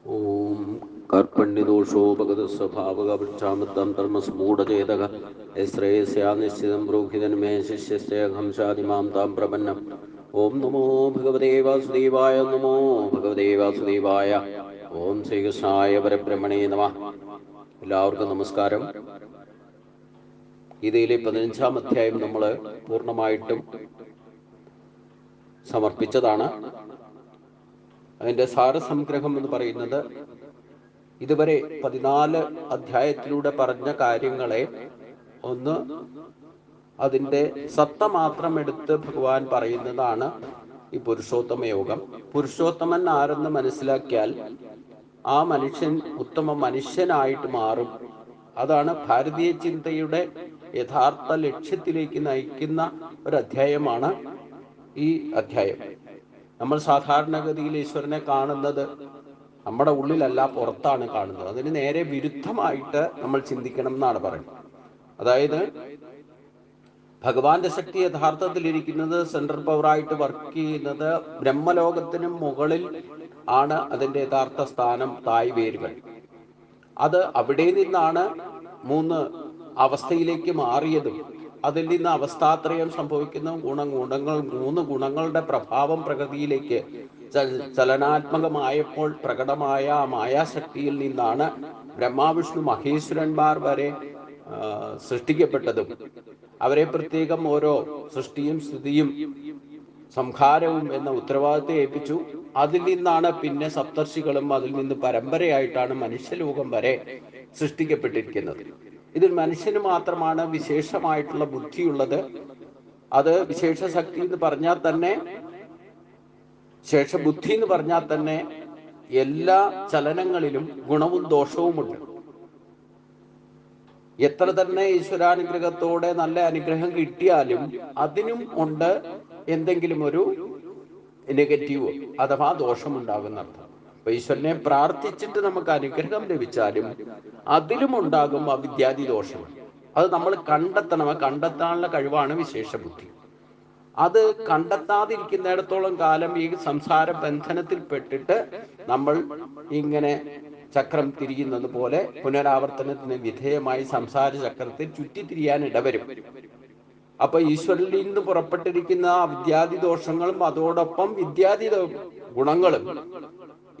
ഓം കർപ്പണ്യദോഷോപഗതസ്വഭാവകവൃക്ഷാമൃതം ധർമ്മസമൂഢചേതക ശ്രേയസ്യാ നിശ്ചിതം ബ്രൂഹിതന്മേ ശിഷ്യസ്തേഹം ശാതിമാം താം പ്രപന്നം. ഓം നമോ ഭഗവതേ വാസുദേവായ. നമോ ഭഗവതേ വാസുദേവായ. ഓം ശ്രീകൃഷ്ണായ പരബ്രഹ്മണേ നമഃ. എല്ലാവർക്കും നമസ്കാരം. ഗീതയിലെ 15-ാം അധ്യായം നമ്മൾ പൂർണ്ണമായിട്ടും സമർപ്പിച്ചതാണ്. അതിൻ്റെ സാരസംഗ്രഹം എന്ന് പറയുന്നത് ഇതുവരെ 14 അധ്യായത്തിലൂടെ പറഞ്ഞ കാര്യങ്ങളെ ഒന്ന് അതിൻ്റെ സത്ത മാത്രം എടുത്ത് ഭഗവാൻ പറയുന്നതാണ് ഈ പുരുഷോത്തമ യോഗം. പുരുഷോത്തമൻ ആരെന്ന് മനസ്സിലാക്കിയാൽ ആ മനുഷ്യൻ ഉത്തമ മനുഷ്യനായിട്ട് മാറും. അതാണ് ഭാരതീയ ചിന്തയുടെ യഥാർത്ഥ ലക്ഷ്യത്തിലേക്ക് നയിക്കുന്ന ഒരു അധ്യായമാണ് ഈ അധ്യായം. നമ്മൾ സാധാരണഗതിയിൽ ഈശ്വരനെ കാണുന്നത് നമ്മുടെ ഉള്ളിലല്ല, പുറത്താണ് കാണുന്നത്. അതിന് നേരെ വിരുദ്ധമായിട്ട് നമ്മൾ ചിന്തിക്കണം എന്നാണ് പറയുന്നത്. അതായത് ഭഗവാന്റെ ശക്തി യഥാർത്ഥത്തിലിരിക്കുന്നത് സെൻട്രൽ പവറായിട്ട് വർക്ക് ചെയ്യുന്നത് ബ്രഹ്മലോകത്തിനും മുകളിൽ ആണ്. അതിൻ്റെ യഥാർത്ഥ സ്ഥാനം, തായ് വേരുകൾ. അത് അവിടെ നിന്നാണ് 3 അവസ്ഥയിലേക്ക് മാറിയതും അതിൽ നിന്ന് അവസ്ഥാത്രയം സംഭവിക്കുന്ന ഗുണങ്ങൾ 3 ഗുണങ്ങളുടെ പ്രഭാവം പ്രകൃതിയിലേക്ക് ചലനാത്മകമായപ്പോൾ പ്രകടമായ ആ മായാശക്തിയിൽ നിന്നാണ് ബ്രഹ്മാവിഷ്ണു മഹേശ്വരന്മാർ വരെ സൃഷ്ടിക്കപ്പെട്ടതും അവരെ പ്രത്യേകം ഓരോ സൃഷ്ടിയും സ്ഥിതിയും സംഹാരവും എന്ന ഉത്തരവാദിത്തം ഏൽപ്പിച്ചു. അതിൽ നിന്നാണ് പിന്നെ സപ്തർഷികളും അതിൽ നിന്ന് പരമ്പരയായിട്ടാണ് മനുഷ്യലോകം വരെ സൃഷ്ടിക്കപ്പെട്ടിരിക്കുന്നത്. ഇതിൽ മനുഷ്യന് മാത്രമാണ് വിശേഷമായിട്ടുള്ള ബുദ്ധിയുള്ളത്. അത് വിശേഷ ശക്തി എന്ന് പറഞ്ഞാൽ തന്നെ, ശേഷബുദ്ധി എന്ന് പറഞ്ഞാൽ തന്നെ എല്ലാ ചലനങ്ങളിലും ഗുണവും ദോഷവുമുണ്ട്. എത്ര തന്നെ ഈശ്വരാനുഗ്രഹത്തോടെ നല്ല അനുഗ്രഹം കിട്ടിയാലും അതിനും ഉണ്ട് എന്തെങ്കിലും ഒരു നെഗറ്റീവ് അഥവാ ദോഷമുണ്ടാകുന്ന അർത്ഥം. അപ്പൊ ഈശ്വരനെ പ്രാർത്ഥിച്ചിട്ട് നമുക്ക് അനുഗ്രഹം ലഭിച്ചാലും അതിലും ഉണ്ടാകും അവിദ്യാദി ദോഷം. അത് നമ്മൾ കണ്ടെത്തണം. കണ്ടെത്താനുള്ള കഴിവാണ് വിശേഷ ബുദ്ധി. അത് കണ്ടെത്താതിരിക്കുന്നിടത്തോളം കാലം ഈ സംസാര ബന്ധനത്തിൽ പെട്ടിട്ട് നമ്മൾ ഇങ്ങനെ ചക്രം തിരിയുന്നത് പോലെ പുനരാവർത്തനത്തിന് വിധേയമായി സംസാര ചക്രത്തിൽ ചുറ്റിത്തിരിയാൻ ഇടവരും. അപ്പൊ ഈശ്വരനിൽ നിന്ന് പുറപ്പെട്ടിരിക്കുന്ന വിദ്യാദി ദോഷങ്ങളും അതോടൊപ്പം വിദ്യാദി ഗുണങ്ങളും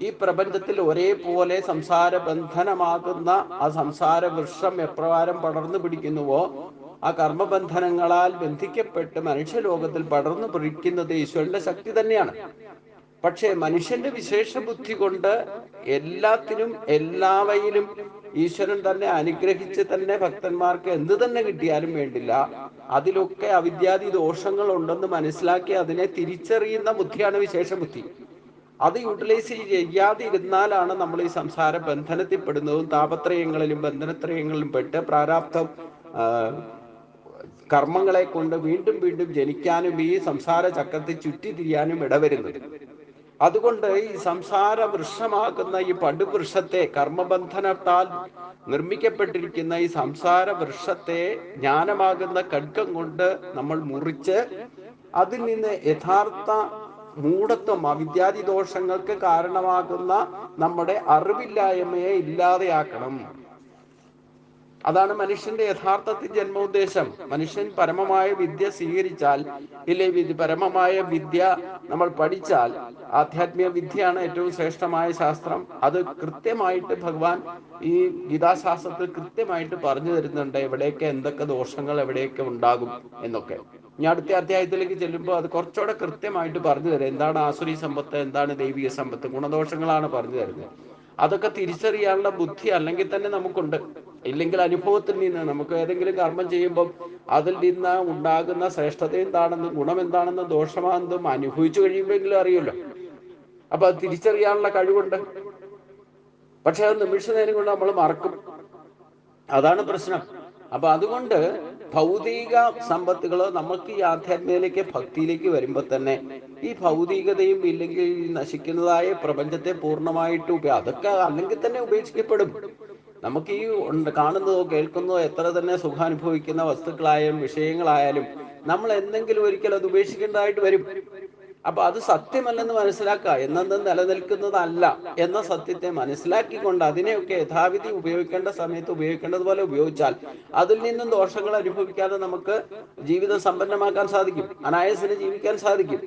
ഈ പ്രപഞ്ചത്തിൽ ഒരേപോലെ സംസാര ബന്ധനമാകുന്ന ആ സംസാര വൃക്ഷം എപ്രകാരം പടർന്നു പിടിക്കുന്നുവോ ആ കർമ്മബന്ധനങ്ങളാൽ ബന്ധിക്കപ്പെട്ട് മനുഷ്യലോകത്തിൽ പടർന്നു പിടിക്കുന്നത് ഈശ്വരന്റെ ശക്തി തന്നെയാണ്. പക്ഷേ മനുഷ്യന്റെ വിശേഷ ബുദ്ധി കൊണ്ട് എല്ലാത്തിനും എല്ലാവയിലും ഈശ്വരൻ തന്നെ അനുഗ്രഹിച്ച് തന്നെ ഭക്തന്മാർക്ക് എന്ത് തന്നെ കിട്ടിയാലും വേണ്ടില്ല, അതിലൊക്കെ അവിദ്യാദി ദോഷങ്ങൾ ഉണ്ടെന്ന് മനസ്സിലാക്കി അതിനെ തിരിച്ചറിയുന്ന ബുദ്ധിയാണ് വിശേഷ ബുദ്ധി. അത് യൂട്ടിലൈസ് ചെയ്യാതിരുന്നാലാണ് നമ്മൾ ഈ സംസാര ബന്ധനത്തിൽപ്പെടുന്നതും താപത്രയങ്ങളിലും ബന്ധനത്രയങ്ങളിലും പെട്ട് പ്രാരാബ്ധം കർമ്മങ്ങളെ കൊണ്ട് വീണ്ടും വീണ്ടും ജനിക്കാനും ഈ സംസാര ചക്രത്തിൽ ചുറ്റിത്തിരിയാനും ഇടവരുന്നത്. അതുകൊണ്ട് ഈ സംസാര വൃക്ഷമാകുന്ന ഈ പടുവൃക്ഷത്തെ, കർമ്മബന്ധനത്താൽ നിർമ്മിക്കപ്പെട്ടിരിക്കുന്ന ഈ സംസാര വൃക്ഷത്തെ ജ്ഞാനമാകുന്ന ഖഡ്ഗം കൊണ്ട് നമ്മൾ മുറിച്ച് അതിൽ നിന്ന് യഥാർത്ഥ മൂഢത്വം, അവിദ്യാദി ദോഷങ്ങൾക്ക് കാരണമാകുന്ന നമ്മുടെ അറിവില്ലായ്മയെ ഇല്ലാതെയാക്കണം. അതാണ് മനുഷ്യന്റെ യഥാർത്ഥത്തിൽ ജന്മോദ്ദേശം. മനുഷ്യൻ പരമമായ വിദ്യ സ്വീകരിച്ചാൽ, ഇല്ലേ പരമമായ വിദ്യ നമ്മൾ പഠിച്ചാൽ, ആധ്യാത്മിക വിദ്യയാണ് ഏറ്റവും ശ്രേഷ്ഠമായ ശാസ്ത്രം. അത് കൃത്യമായിട്ട് ഭഗവാൻ ഈ ഗീതാശാസ്ത്രത്തിൽ കൃത്യമായിട്ട് പറഞ്ഞു തരുന്നുണ്ട്, എവിടെയൊക്കെ എന്തൊക്കെ ദോഷങ്ങൾ എവിടെയൊക്കെ ഉണ്ടാകും എന്നൊക്കെ. ഇനി അടുത്ത അധ്യായത്തിലേക്ക് ചെല്ലുമ്പോൾ അത് കുറച്ചുകൂടെ കൃത്യമായിട്ട് പറഞ്ഞു തരും. എന്താണ് ആസുരി സമ്പത്ത്, എന്താണ് ദൈവിക സമ്പത്ത്, ഗുണദോഷങ്ങളാണ് പറഞ്ഞു തരുന്നത്. അതൊക്കെ തിരിച്ചറിയാനുള്ള ബുദ്ധി അല്ലെങ്കിൽ തന്നെ നമുക്കുണ്ട്. ഇല്ലെങ്കിൽ അനുഭവത്തിൽ നിന്ന് നമുക്ക് ഏതെങ്കിലും കർമ്മം ചെയ്യുമ്പോൾ അതിൽ നിന്ന് ഉണ്ടാകുന്ന ശ്രേഷ്ഠത എന്താണെന്നും ഗുണം എന്താണെന്നും ദോഷമാണെന്നും അനുഭവിച്ചു കഴിയുമ്പോഴെങ്കിലും അറിയുമല്ലോ. അപ്പൊ അത് തിരിച്ചറിയാനുള്ള കഴിവുണ്ട്. പക്ഷെ അത് നിമിഷ നേരം കൊണ്ട് നമ്മൾ മറക്കും. അതാണ് പ്രശ്നം. അപ്പൊ അതുകൊണ്ട് ഭൗതിക സമ്പത്തുകൾ നമുക്ക് ഈ ആധ്യാത്മികയിലേക്ക്, ഭക്തിയിലേക്ക് വരുമ്പോൾ തന്നെ ഈ ഭൗതികതയും ഇല്ലെങ്കിൽ നശിക്കുന്നതായ പ്രപഞ്ചത്തെ പൂർണ്ണമായിട്ട് അതൊക്കെ അല്ലെങ്കിൽ തന്നെ ഉപേക്ഷിക്കപ്പെടും. നമുക്ക് ഈ കാണുന്നതോ കേൾക്കുന്നതോ എത്ര തന്നെ സുഖാനുഭവിക്കുന്ന വസ്തുക്കളായാലും വിഷയങ്ങളായാലും നമ്മൾ എന്തെങ്കിലും ഒരിക്കൽ അത് ഉപേക്ഷിക്കേണ്ടതായിട്ട് വരും. അപ്പൊ അത് സത്യമല്ലെന്ന് മനസ്സിലാക്കുക, എന്നെന്നും നിലനിൽക്കുന്നതല്ല എന്ന സത്യത്തെ മനസ്സിലാക്കിക്കൊണ്ട് അതിനെയൊക്കെ യഥാവിധി ഉപയോഗിക്കേണ്ട സമയത്ത് ഉപയോഗിക്കേണ്ടതുപോലെ ഉപയോഗിച്ചാൽ അതിൽ നിന്നും ദോഷങ്ങൾ അനുഭവിക്കാതെ നമുക്ക് ജീവിതം സമ്പന്നമാക്കാൻ സാധിക്കും, അനായാസന് ജീവിക്കാൻ സാധിക്കും.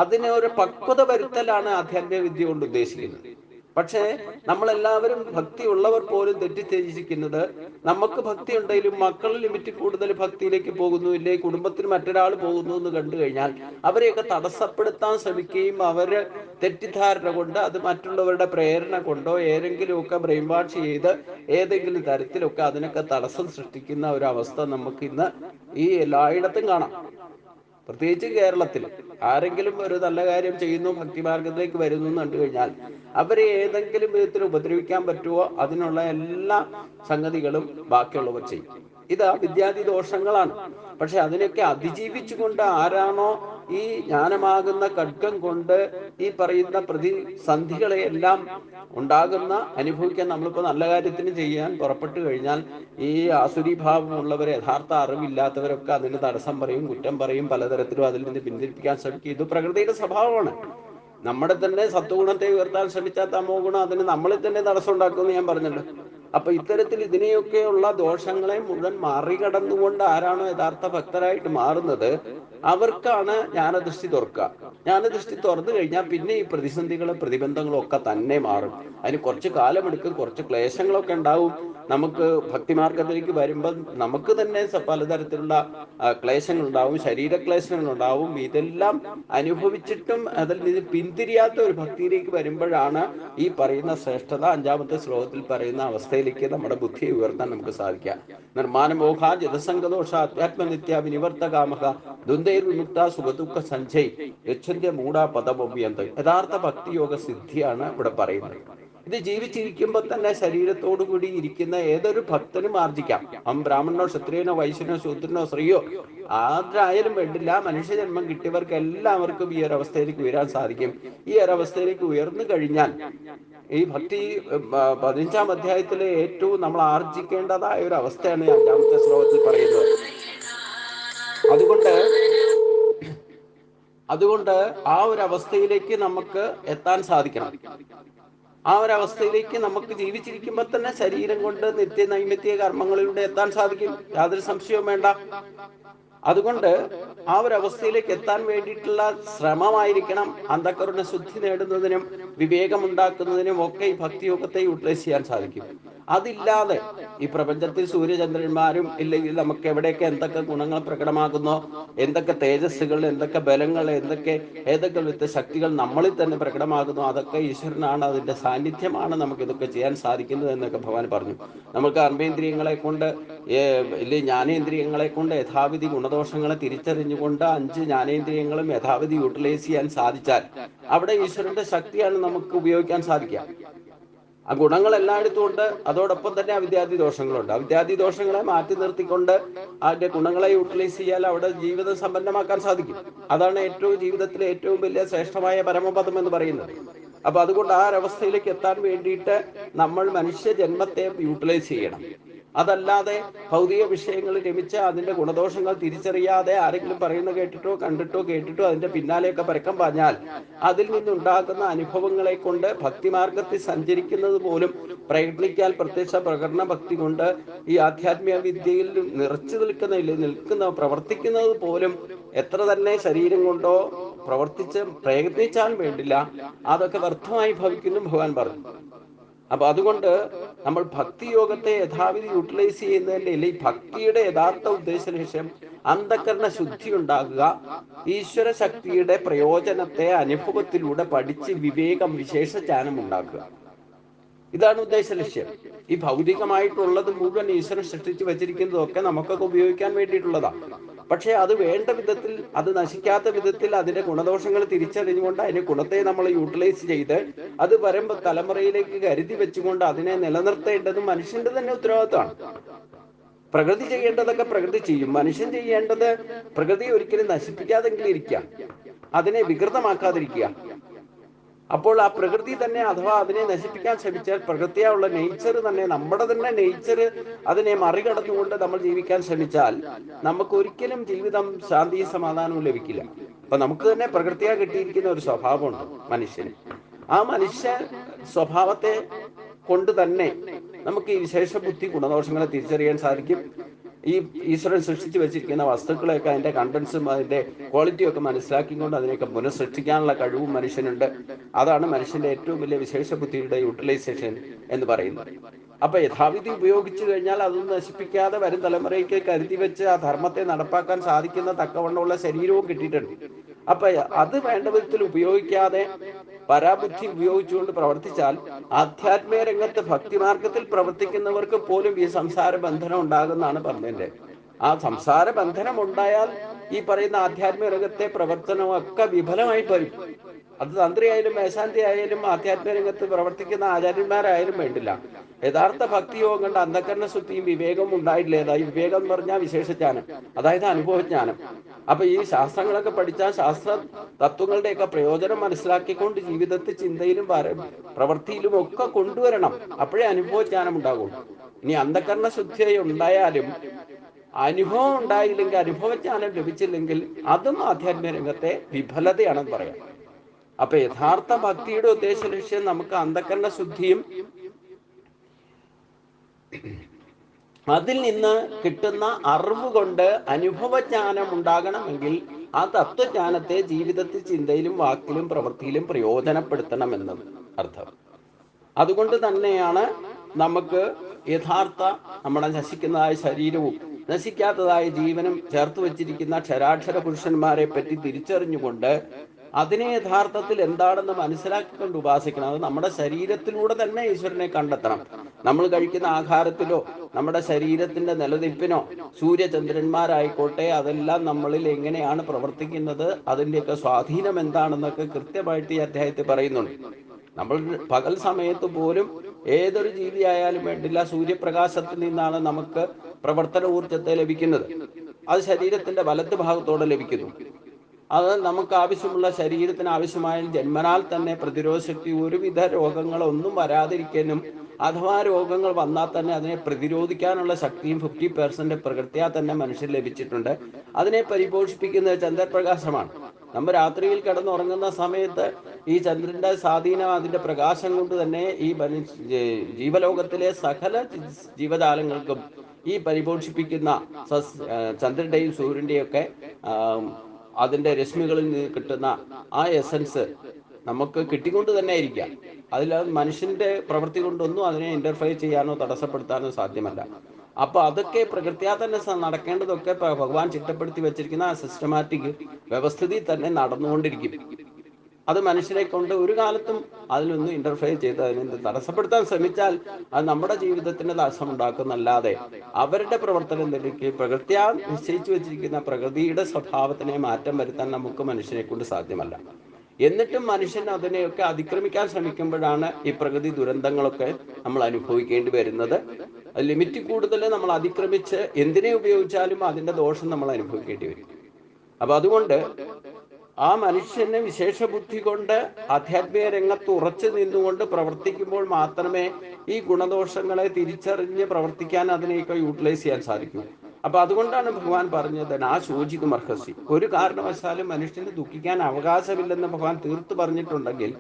അതിനെ ഒരു പക്വത വരുത്തലാണ് ആധ്യാത്മിക വിദ്യ കൊണ്ട് ഉദ്ദേശിക്കുന്നത്. പക്ഷേ നമ്മളെല്ലാവരും ഭക്തി ഉള്ളവർ പോലും തെറ്റിദ്ധരിച്ചിരിക്കുന്നത്, നമുക്ക് ഭക്തി ഉണ്ടെങ്കിലും മക്കൾ ലിമിറ്റ് കൂടുതൽ ഭക്തിയിലേക്ക് പോകുന്നു, ഇല്ലേ കുടുംബത്തിന് മറ്റൊരാൾ പോകുന്നു എന്ന് കണ്ടു കഴിഞ്ഞാൽ അവരെയൊക്കെ തടസ്സപ്പെടുത്താൻ ശ്രമിക്കുകയും അവര് തെറ്റിദ്ധാരണ കൊണ്ട് അത് മറ്റുള്ളവരുടെ പ്രേരണ കൊണ്ടോ ഏതെങ്കിലുമൊക്കെ ബ്രെയിൻ വാഷ് ചെയ്ത് ഏതെങ്കിലും തരത്തിലൊക്കെ അതിനൊക്കെ തടസ്സം സൃഷ്ടിക്കുന്ന ഒരു അവസ്ഥ നമുക്ക് ഇന്ന് ഈ എല്ലായിടത്തും കാണാം. പ്രത്യേകിച്ച് കേരളത്തിൽ ആരെങ്കിലും ഒരു നല്ല കാര്യം ചെയ്യുന്നു, ഭക്തിമാർഗത്തിലേക്ക് വരുന്നു എന്ന് കണ്ടു കഴിഞ്ഞാൽ അവരെ ഏതെങ്കിലും വിധത്തിൽ ഉപദ്രവിക്കാൻ പറ്റുമോ അതിനുള്ള എല്ലാ സംഗതികളും ബാക്കിയുള്ളവർ ചെയ്യും. ഇത് വിദ്യാദി ദോഷങ്ങളാണ്. പക്ഷെ അതിനൊക്കെ അതിജീവിച്ചുകൊണ്ട് ആരാണോ ഈ ജ്ഞാനമാകുന്ന ഖഡ്ഗം കൊണ്ട് ഈ പറയുന്ന പ്രതിസന്ധികളെയെല്ലാം ഉണ്ടാകുന്ന അനുഭവിക്കാൻ, നമ്മളിപ്പോൾ നല്ല കാര്യത്തിന് ചെയ്യാൻ പുറപ്പെട്ടു കഴിഞ്ഞാൽ ഈ ആസുരീഭാവമുള്ളവർ, യഥാർത്ഥ അറിവില്ലാത്തവരൊക്കെ അതിന് തടസ്സം പറയും, കുറ്റം പറയും, പലതരത്തിലും അതിൽ നിന്ന് പിന്തിരിപ്പിക്കാൻ ശ്രമിക്കും. ഇത് പ്രകൃതിയുടെ സ്വഭാവമാണ്. നമ്മുടെ തന്നെ സത്വഗുണത്തെ ഉയർത്താൻ ശ്രമിച്ചാൽ തമോ ഗുണം അതിന് നമ്മളിൽ തന്നെ തടസ്സം ഉണ്ടാക്കുമെന്ന് ഞാൻ പറഞ്ഞല്ലോ. അപ്പൊ ഇത്തരത്തിൽ ഇതിനെയൊക്കെയുള്ള ദോഷങ്ങളെ മുഴുവൻ മറികടന്നുകൊണ്ട് ആരാണോ യഥാർത്ഥ ഭക്തരായിട്ട് മാറുന്നത് അവർക്കാണ് ജ്ഞാനദൃഷ്ടി തുറക്കുക. ജ്ഞാനദൃഷ്ടി തുറന്നു കഴിഞ്ഞാൽ പിന്നെ ഈ പ്രതിസന്ധികളും പ്രതിബന്ധങ്ങളും ഒക്കെ തന്നെ മാറും. അതിന് കുറച്ച് കാലമെടുക്കും, കുറച്ച് ക്ലേശങ്ങളൊക്കെ ഉണ്ടാവും. നമുക്ക് ഭക്തിമാർഗത്തിലേക്ക് വരുമ്പോൾ നമുക്ക് തന്നെ പലതരത്തിലുള്ള ക്ലേശങ്ങൾ ഉണ്ടാവും, ശരീരക്ലേശങ്ങൾ ഉണ്ടാവും. ഇതെല്ലാം അനുഭവിച്ചിട്ടും അതിൽ നിന്ന് പിന്തിരിയാത്ത ഒരു ഭക്തിയിലേക്ക് വരുമ്പോഴാണ് ഈ പറയുന്ന ശ്രേഷ്ഠത അഞ്ചാമത്തെ ശ്ലോകത്തിൽ പറയുന്ന അവസ്ഥയിലേക്ക് നമ്മുടെ ബുദ്ധിയെ ഉയർത്താൻ നമുക്ക് സാധിക്കുക. നിർമ്മാനമോഹ ജതസംഗദോഷ അധ്യാത്മനിത്യ വിനിവർത്തകാമക ദ്വന്ദ്വൈർവിമുക്ത സുഖദുഃഖ സഞ്ജയ് യച്ഛന്ത്യ മൂഢ പദമൊബ്യന്ത. യഥാർത്ഥ ഭക്തിയോഗ സിദ്ധിയാണ് ഇവിടെ പറയുന്നത്. ഇത് ജീവിച്ചിരിക്കുമ്പോൾ തന്നെ ശരീരത്തോടു കൂടി ഇരിക്കുന്ന ഏതൊരു ഭക്തനും ആർജിക്കാം. ബ്രാഹ്മണനോ ക്ഷത്രിയനോ വൈശ്യനോ ശൂദ്രനോ സ്ത്രീയോ ആരായാലും വേണ്ടില്ല, മനുഷ്യജന്മം കിട്ടിയവർക്ക് എല്ലാവർക്കും ഈ ഒരവസ്ഥയിലേക്ക് ഉയരാൻ സാധിക്കും. ഈ ഒരവസ്ഥയിലേക്ക് ഉയർന്നു കഴിഞ്ഞാൽ ഈ ഭക്തി 15-ാം അധ്യായത്തിലെ ഏറ്റവും നമ്മൾ ആർജിക്കേണ്ടതായ ഒരു അവസ്ഥയാണ് 5-ാമത്തെ ശ്ലോകത്തിൽ പറയുന്നത്. അതുകൊണ്ട് ആ ഒരു അവസ്ഥയിലേക്ക് നമുക്ക് എത്താൻ സാധിക്കണം. ആ ഒരു അവസ്ഥയിലേക്ക് നമുക്ക് ജീവിച്ചിരിക്കുമ്പോൾ തന്നെ ശരീരം കൊണ്ട് നിത്യനൈമിത്യ കർമ്മങ്ങളിലൂടെ എത്താൻ സാധിക്കും, യാതൊരു സംശയവും വേണ്ട. അതുകൊണ്ട് ആ ഒരു അവസ്ഥയിലേക്ക് എത്താൻ വേണ്ടിയിട്ടുള്ള ശ്രമമായിരിക്കണം അന്ധകരണ ശുദ്ധി നേടുന്നതിനും വിവേകമുണ്ടാക്കുന്നതിനും ഒക്കെ ഈ ഭക്തിയോഗത്തെ യൂട്ടിലൈസ് ചെയ്യാൻ സാധിക്കും. അതില്ലാതെ ഈ പ്രപഞ്ചത്തിൽ സൂര്യചന്ദ്രന്മാരും ഇല്ലെങ്കിൽ നമുക്ക് എവിടെയൊക്കെ എന്തൊക്കെ ഗുണങ്ങൾ പ്രകടമാകുന്നോ, എന്തൊക്കെ തേജസ്സുകൾ, എന്തൊക്കെ ബലങ്ങൾ, ഏതൊക്കെ വിധ ശക്തികൾ നമ്മളിൽ തന്നെ പ്രകടമാകുന്നു, അതൊക്കെ ഈശ്വരനാണ്, അതിന്റെ സാന്നിധ്യമാണ് നമുക്ക് ഇതൊക്കെ ചെയ്യാൻ സാധിക്കുന്നത് എന്നൊക്കെ ഭഗവാൻ പറഞ്ഞു. നമുക്ക് കർമ്മേന്ദ്രിയങ്ങളെ കൊണ്ട് ജ്ഞാനേന്ദ്രിയങ്ങളെ കൊണ്ട് യഥാവിധി ഗുണദോഷങ്ങളെ തിരിച്ചറിഞ്ഞുകൊണ്ട് 5 ജ്ഞാനേന്ദ്രിയങ്ങളും യഥാവിധി യൂട്ടിലൈസ് ചെയ്യാൻ സാധിച്ചാൽ അവിടെ ഈശ്വരന്റെ ശക്തിയാണ് നമുക്ക് ഉപയോഗിക്കാൻ സാധിക്കുക. ആ ഗുണങ്ങൾ എല്ലായിടത്തും ഉണ്ട്. അതോടൊപ്പം തന്നെ അവിദ്യാദി ദോഷങ്ങളുണ്ട്. അവിദ്യാദി ദോഷങ്ങളെ മാറ്റി നിർത്തിക്കൊണ്ട് അതിന്റെ ഗുണങ്ങളെ യൂട്ടിലൈസ് ചെയ്യാൻ അവിടെ ജീവിതം സമ്പന്നമാക്കാൻ സാധിക്കും. അതാണ് ജീവിതത്തിലെ ഏറ്റവും വലിയ ശ്രേഷ്ഠമായ പരമപദം എന്ന് പറയുന്നത്. അപ്പൊ അതുകൊണ്ട് ആ ഒരവസ്ഥയിലേക്ക് എത്താൻ വേണ്ടിയിട്ട് നമ്മൾ മനുഷ്യ ജന്മത്തെ യൂട്ടിലൈസ് ചെയ്യണം. അതല്ലാതെ ഭൗതിക വിഷയങ്ങൾ രമിച്ച് അതിന്റെ ഗുണദോഷങ്ങൾ തിരിച്ചറിയാതെ ആരെങ്കിലും പറയുന്ന കേട്ടിട്ടോ കേട്ടിട്ടോ അതിന്റെ പിന്നാലെയൊക്കെ പരക്കം പാഞ്ഞാൽ അതിൽ നിന്നുണ്ടാകുന്ന അനുഭവങ്ങളെ കൊണ്ട് ഭക്തിമാർഗത്തിൽ സഞ്ചരിക്കുന്നത് പോലും പ്രയത്നിക്കാൻ പ്രത്യക്ഷ പ്രകടന ഭക്തി കൊണ്ട് ഈ ആധ്യാത്മിക വിദ്യയിൽ പ്രവർത്തിക്കുന്നത് പോലും എത്ര തന്നെ ശരീരം കൊണ്ടോ പ്രയത്നിച്ചാൽ വേണ്ടില്ല, അതൊക്കെ വ്യർത്ഥമായി ഭവിക്കുന്നു ഭഗവാൻ പറഞ്ഞു. അപ്പൊ അതുകൊണ്ട് നമ്മൾ ഭക്തിയോഗത്തെ യഥാവിധി യൂട്ടിലൈസ് ചെയ്യുന്നതിന്റെ ഈ ഭക്തിയുടെ യഥാർത്ഥ ഉദ്ദേശ ലക്ഷ്യം അന്ധകരണ ശുദ്ധി ഉണ്ടാകുക, ഈശ്വര ശക്തിയുടെ പ്രയോജനത്തെ അനുഭവത്തിലൂടെ പഠിച്ച് വിവേകം വിശേഷ ജ്ഞാനം ഉണ്ടാക്കുക. ഇതാണ് ഉദ്ദേശ ലക്ഷ്യം. ഈ ഭൗതികമായിട്ടുള്ളത് മുഴുവൻ ഈശ്വരൻ സൃഷ്ടിച്ചു വെച്ചിരിക്കുന്നതൊക്കെ നമുക്കൊക്കെ ഉപയോഗിക്കാൻ വേണ്ടിയിട്ടുള്ളതാണ്. പക്ഷെ അത് വേണ്ട വിധത്തിൽ, അത് നശിക്കാത്ത വിധത്തിൽ അതിന്റെ ഗുണദോഷങ്ങൾ തിരിച്ചറിഞ്ഞുകൊണ്ട് അതിന്റെ ഗുണത്തെ നമ്മൾ യൂട്ടിലൈസ് ചെയ്ത് അത് വരുമ്പോൾ തലമുറയിലേക്ക് കരുതി വെച്ചുകൊണ്ട് അതിനെ നിലനിർത്തേണ്ടത് മനുഷ്യന്റെ തന്നെ ഉത്തരവാദിത്തമാണ്. പ്രകൃതി ചെയ്യേണ്ടതൊക്കെ പ്രകൃതി ചെയ്യും. മനുഷ്യൻ ചെയ്യേണ്ടത് പ്രകൃതിയെ ഒരിക്കലും നശിപ്പിക്കാതെങ്കിലും ഇരിക്കുക, അതിനെ വികൃതമാക്കാതിരിക്കുക. അപ്പോൾ ആ പ്രകൃതി തന്നെ അഥവാ അതിനെ നശിപ്പിക്കാൻ ശ്രമിച്ചാൽ പ്രകൃതിയുള്ള നേച്ചർ തന്നെ, നമ്മുടെ തന്നെ നേച്ചർ അതിനെ മറികടന്നുകൊണ്ട് നമ്മൾ ജീവിക്കാൻ ശ്രമിച്ചാൽ നമുക്ക് ഒരിക്കലും ജീവിതം ശാന്തിയും സമാധാനവും ലഭിക്കില്ല. അപ്പൊ നമുക്ക് തന്നെ പ്രകൃതിയാ കിട്ടിയിരിക്കുന്ന ഒരു സ്വഭാവമുണ്ട് മനുഷ്യന്. ആ മനുഷ്യ സ്വഭാവത്തെ കൊണ്ട് തന്നെ നമുക്ക് ഈ വിശേഷ ബുദ്ധി ഗുണദോഷങ്ങളെ തിരിച്ചറിയാൻ സാധിക്കും. ഈ ഈശ്വരൻ സൃഷ്ടിച്ചു വെച്ചിരിക്കുന്ന വസ്തുക്കളെയൊക്കെ അതിന്റെ കണ്ടൻസും അതിന്റെ ക്വാളിറ്റിയും ഒക്കെ മനസ്സിലാക്കിക്കൊണ്ട് അതിനെയൊക്കെ പുനഃസൃഷ്ടിക്കാനുള്ള കഴിവും മനുഷ്യനുണ്ട്. അതാണ് മനുഷ്യന്റെ ഏറ്റവും വലിയ വിശേഷ ബുദ്ധിയുടെ യൂട്ടിലൈസേഷൻ എന്ന് പറയുന്നത്. അപ്പൊ യഥാവിധി ഉപയോഗിച്ചു കഴിഞ്ഞാൽ അതൊന്നും നശിപ്പിക്കാതെ വരും തലമുറയ്ക്ക് കരുതി വെച്ച് ആ ധർമ്മത്തെ നടപ്പാക്കാൻ സാധിക്കുന്ന തക്കവണ്ണമുള്ള ശരീരവും കിട്ടിയിട്ടുണ്ട്. അപ്പൊ അത് വേണ്ട വിധത്തിൽ ഉപയോഗിക്കാതെ പരാബുദ്ധി ഉപയോഗിച്ചുകൊണ്ട് പ്രവർത്തിച്ചാൽ ആധ്യാത്മിക രംഗത്ത് ഭക്തിമാർഗത്തിൽ പ്രവർത്തിക്കുന്നവർക്ക് പോലും ഈ സംസാര ബന്ധനം ഉണ്ടാകുന്നതാണ് പറഞ്ഞതിന്റെ. ആ സംസാര ബന്ധനം ഉണ്ടായാൽ ഈ പറയുന്ന ആധ്യാത്മിക രംഗത്തെ പ്രവർത്തനമൊക്കെ വിഫലമായി വരും. അത് തന്ത്രിയായാലും മേശാന്തി ആയാലും ആധ്യാത്മിക രംഗത്ത് പ്രവർത്തിക്കുന്ന ആചാര്യന്മാരായാലും വേണ്ടില്ല. യഥാർത്ഥ ഭക്തിയോഗം കൊണ്ട് അന്ധകരണ ശുദ്ധിയും വിവേകവും ഉണ്ടായിട്ടില്ലേതായി. വിവേകം എന്ന് പറഞ്ഞാൽ വിശേഷജ്ഞാനം, അതായത് അനുഭവജ്ഞാനം. അപ്പൊ ഈ ശാസ്ത്രങ്ങളൊക്കെ പഠിച്ചാൽ ശാസ്ത്ര തത്വങ്ങളുടെയൊക്കെ പ്രയോജനം മനസ്സിലാക്കിക്കൊണ്ട് ജീവിതത്തിൽ ചിന്തയിലും പ്രവൃത്തിയിലും ഒക്കെ കൊണ്ടുവരണം. അപ്പോഴേ അനുഭവജ്ഞാനം ഉണ്ടാകുള്ളൂ. ഇനി അന്ധകരണ ശുദ്ധി ഉണ്ടായാലും അനുഭവം ഉണ്ടായില്ലെങ്കിൽ, അനുഭവജ്ഞാനം ലഭിച്ചില്ലെങ്കിൽ അതും ആധ്യാത്മിക രംഗത്തെ വിഫലതയാണെന്ന് പറയാം. അപ്പൊ യഥാർത്ഥ ഭക്തിയുടെ ഉദ്ദേശ ലക്ഷ്യം നമുക്ക് അന്ധകരണ ശുദ്ധിയും അതിൽ നിന്ന് കിട്ടുന്ന അറിവ് കൊണ്ട് അനുഭവജ്ഞാനം ഉണ്ടാകണമെങ്കിൽ ആ തത്വജ്ഞാനത്തെ ജീവിതത്തിൽ ചിന്തയിലും വാക്കിലും പ്രവൃത്തിയിലും പ്രയോജനപ്പെടുത്തണമെന്നത് അർത്ഥം. അതുകൊണ്ട് തന്നെയാണ് നമുക്ക് യഥാർത്ഥ നമ്മുടെ നശിക്കുന്നതായ ശരീരവും നശിക്കാത്തതായ ജീവനും ചേർത്ത് വച്ചിരിക്കുന്ന ക്ഷരാക്ഷര പുരുഷന്മാരെ പറ്റി തിരിച്ചറിഞ്ഞുകൊണ്ട് അതിനെ യഥാർത്ഥത്തിൽ എന്താണെന്ന് മനസ്സിലാക്കിക്കൊണ്ട് ഉപാസിക്കണം. അത് നമ്മുടെ ശരീരത്തിലൂടെ തന്നെ ഈശ്വരനെ കണ്ടെത്തണം. നമ്മൾ കഴിക്കുന്ന ആഹാരത്തിലോ നമ്മുടെ ശരീരത്തിന്റെ നിലനിൽപ്പിനോ സൂര്യചന്ദ്രന്മാരായിക്കോട്ടെ, അതെല്ലാം നമ്മളിൽ എങ്ങനെയാണ് പ്രവർത്തിക്കുന്നത്, അതിൻ്റെയൊക്കെ സ്വാധീനം എന്താണെന്നൊക്കെ കൃത്യമായിട്ട് ഈ അധ്യായത്തിൽ പറയുന്നുണ്ട്. നമ്മൾ പകൽ സമയത്ത് പോലും ഏതൊരു ജീവിയായാലും വേണ്ടില്ല, സൂര്യപ്രകാശത്തിൽ നിന്നാണ് നമുക്ക് പ്രവർത്തന ഊർജത്തെ ലഭിക്കുന്നത്. അത് ശരീരത്തിന്റെ വലത്ത് ഭാഗത്തോടെ ലഭിക്കുന്നു. അത് നമുക്ക് ആവശ്യമുള്ള ശരീരത്തിന് ആവശ്യമായ ജന്മനാൽ തന്നെ പ്രതിരോധ ശക്തി, ഒരുവിധ രോഗങ്ങളൊന്നും വരാതിരിക്കാനും അഥവാ രോഗങ്ങൾ വന്നാൽ തന്നെ അതിനെ പ്രതിരോധിക്കാനുള്ള ശക്തിയും 50% പ്രകൃത്യാ തന്നെ മനുഷ്യന് ലഭിച്ചിട്ടുണ്ട്. അതിനെ പരിപോഷിപ്പിക്കുന്നത് ചന്ദ്രപ്രകാശമാണ്. നമ്മൾ രാത്രിയിൽ കിടന്നുറങ്ങുന്ന സമയത്ത് ഈ ചന്ദ്രന്റെ സ്വാധീനം, അതിന്റെ പ്രകാശം കൊണ്ട് തന്നെ ഈ ജീവലോകത്തിലെ സകല ജീവജാലങ്ങൾക്കും ഈ പരിപോഷിപ്പിക്കുന്ന ചന്ദ്രന്റെയും സൂര്യന്റെയും ഒക്കെ അതിന്റെ രശ്മികളിൽ നിന്ന് കിട്ടുന്ന ആ എസൻസ് നമുക്ക് കിട്ടിക്കൊണ്ട് തന്നെ ഇരിക്കാം. അതിൽ മനുഷ്യന്റെ പ്രവൃത്തി കൊണ്ടൊന്നും അതിനെ ഇന്റർഫെയർ ചെയ്യാനോ തടസ്സപ്പെടുത്താനോ സാധ്യമല്ല. അപ്പൊ അതൊക്കെ പ്രകൃത്യാ തന്നെ നടക്കേണ്ടതൊക്കെ ഭഗവാൻ ചിട്ടപ്പെടുത്തി വെച്ചിരിക്കുന്ന ആ സിസ്റ്റമാറ്റിക് വ്യവസ്ഥിതി തന്നെ നടന്നുകൊണ്ടിരിക്കും. അത് മനുഷ്യനെ കൊണ്ട് ഒരു കാലത്തും അതിലൊന്നും ഇന്റർഫെയർ ചെയ്ത് അതിനെ തടസ്സപ്പെടുത്താൻ ശ്രമിച്ചാൽ അത് നമ്മുടെ ജീവിതത്തിന് തടസ്സമുണ്ടാക്കുന്നല്ലാതെ അവരുടെ പ്രവർത്തനം നിലയ്ക്ക് പ്രകൃത്യാ നിശ്ചയിച്ചു വെച്ചിരിക്കുന്ന പ്രകൃതിയുടെ സ്വഭാവത്തിനെ മാറ്റം വരുത്താൻ നമുക്ക് മനുഷ്യനെ കൊണ്ട് സാധ്യമല്ല. എന്നിട്ടും മനുഷ്യൻ അതിനെയൊക്കെ അതിക്രമിക്കാൻ ശ്രമിക്കുമ്പോഴാണ് ഈ പ്രകൃതി ദുരന്തങ്ങളൊക്കെ നമ്മൾ അനുഭവിക്കേണ്ടി വരുന്നത്. ലിമിറ്റ് കൂടുതൽ നമ്മൾ അതിക്രമിച്ച് എന്തിനെ ഉപയോഗിച്ചാലും അതിന്റെ ദോഷം നമ്മൾ അനുഭവിക്കേണ്ടി വരും. അപ്പൊ അതുകൊണ്ട് ആ മനുഷ്യന് വിശേഷ ബുദ്ധി കൊണ്ട് ആധ്യാത്മിക രംഗത്ത് ഉറച്ചു നിന്നുകൊണ്ട് പ്രവർത്തിക്കുമ്പോൾ മാത്രമേ ഈ ഗുണദോഷങ്ങളെ തിരിച്ചറിഞ്ഞ് പ്രവർത്തിക്കാൻ അതിനെയൊക്കെ യൂട്ടിലൈസ് ചെയ്യാൻ സാധിക്കൂ. അപ്പൊ അതുകൊണ്ടാണ് ഭഗവാൻ പറഞ്ഞത് നാ ശോചിതും അർഹസി. ഒരു കാരണവശാലും മനുഷ്യന് ദുഃഖിക്കാൻ അവകാശമില്ലെന്ന് ഭഗവാൻ തീർത്തു പറഞ്ഞിട്ടുണ്ടെങ്കിൽ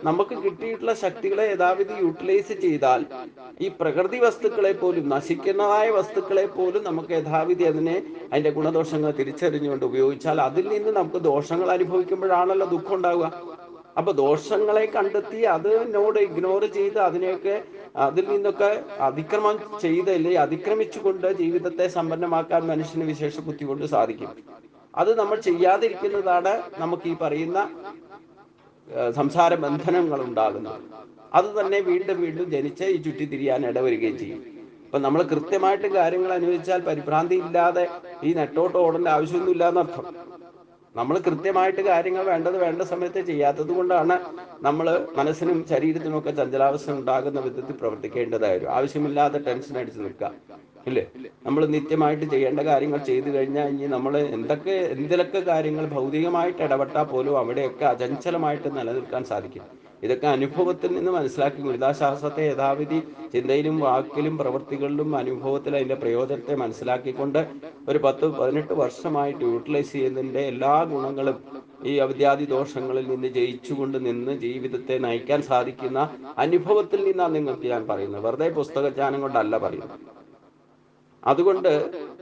നമുക്ക് കിട്ടിയിട്ടുള്ള ശക്തികളെ യഥാവിധി യൂട്ടിലൈസ് ചെയ്താൽ ഈ പ്രകൃതി വസ്തുക്കളെ പോലും, നശിക്കുന്നതായ വസ്തുക്കളെ പോലും നമുക്ക് യഥാവിധി അതിന്റെ ഗുണദോഷങ്ങൾ തിരിച്ചറിഞ്ഞുകൊണ്ട് ഉപയോഗിച്ചാൽ അതിൽ നിന്ന് നമുക്ക് ദോഷങ്ങൾ അനുഭവിക്കുമ്പോഴാണല്ലോ ദുഃഖം ഉണ്ടാവുക. അപ്പൊ ദോഷങ്ങളെ കണ്ടെത്തി അതിനോട് ഇഗ്നോർ ചെയ്ത് അതിൽ നിന്നൊക്കെ അതിക്രമം ചെയ്തല്ലേ അതിക്രമിച്ചുകൊണ്ട് ജീവിതത്തെ സമ്പന്നമാക്കാൻ മനുഷ്യന് വിശേഷ ബുദ്ധി കൊണ്ട് സാധിക്കും. അത് നമ്മൾ ചെയ്യാതിരിക്കുന്നതാണ് നമുക്ക് ഈ പറയുന്ന സംസാര ബന്ധനങ്ങൾ ഉണ്ടാകുന്നത്. അത് തന്നെ വീണ്ടും വീണ്ടും ജനിച്ച് ഈ ചുറ്റിത്തിരിയാൻ ഇടവരികയും ചെയ്യും. അപ്പൊ നമ്മൾ കൃത്യമായിട്ട് കാര്യങ്ങൾ അനുവദിച്ചാൽ പരിഭ്രാന്തി ഇല്ലാതെ ഈ നെട്ടോട്ട് ഓടേണ്ട ആവശ്യമൊന്നുമില്ല എന്നർത്ഥം. നമ്മൾ കൃത്യമായിട്ട് കാര്യങ്ങൾ വേണ്ട സമയത്ത് ചെയ്യാത്തത് കൊണ്ടാണ് നമ്മൾ മനസ്സിനും ശരീരത്തിനും ഒക്കെ ചഞ്ചലാവസ്ഥ ഉണ്ടാകുന്ന വിധത്തിൽ പ്രവർത്തിക്കേണ്ടതായിരുന്നു. ആവശ്യമില്ലാതെ ടെൻഷൻ അടിച്ച് നിൽക്കുക ഇല്ലേ? നമ്മൾ നിത്യമായിട്ട് ചെയ്യേണ്ട കാര്യങ്ങൾ ചെയ്തു കഴിഞ്ഞാൽ ഇനി നമ്മൾ എന്തിലൊക്കെ കാര്യങ്ങൾ ഭൗതികമായിട്ട് ഇടപെട്ടാൽ പോലും അവിടെയൊക്കെ അചഞ്ചലമായിട്ട് നിലനിൽക്കാൻ സാധിക്കും. ഇതൊക്കെ അനുഭവത്തിൽ നിന്ന് മനസ്സിലാക്കി ഗുരുതാശാസ്ത്രത്തെ യഥാവിധി ചിന്തയിലും വാക്കിലും പ്രവൃത്തികളിലും അനുഭവത്തിൽ അതിൻ്റെ പ്രയോജനത്തെ മനസ്സിലാക്കിക്കൊണ്ട് ഒരു 10-18 വർഷമായിട്ട് യൂട്ടിലൈസ് ചെയ്യുന്നതിൻ്റെ എല്ലാ ഗുണങ്ങളും ഈ അവിദ്യാദി ദോഷങ്ങളിൽ നിന്ന് ജയിച്ചുകൊണ്ട് നിന്ന് ജീവിതത്തെ നയിക്കാൻ സാധിക്കുന്ന അനുഭവത്തിൽ നിന്നാണ് നിങ്ങൾക്ക് ഞാൻ പറയുന്നത്, വെറുതെ പുസ്തകജ്ഞാനം കൊണ്ടല്ല പറയുന്നത്. അതുകൊണ്ട്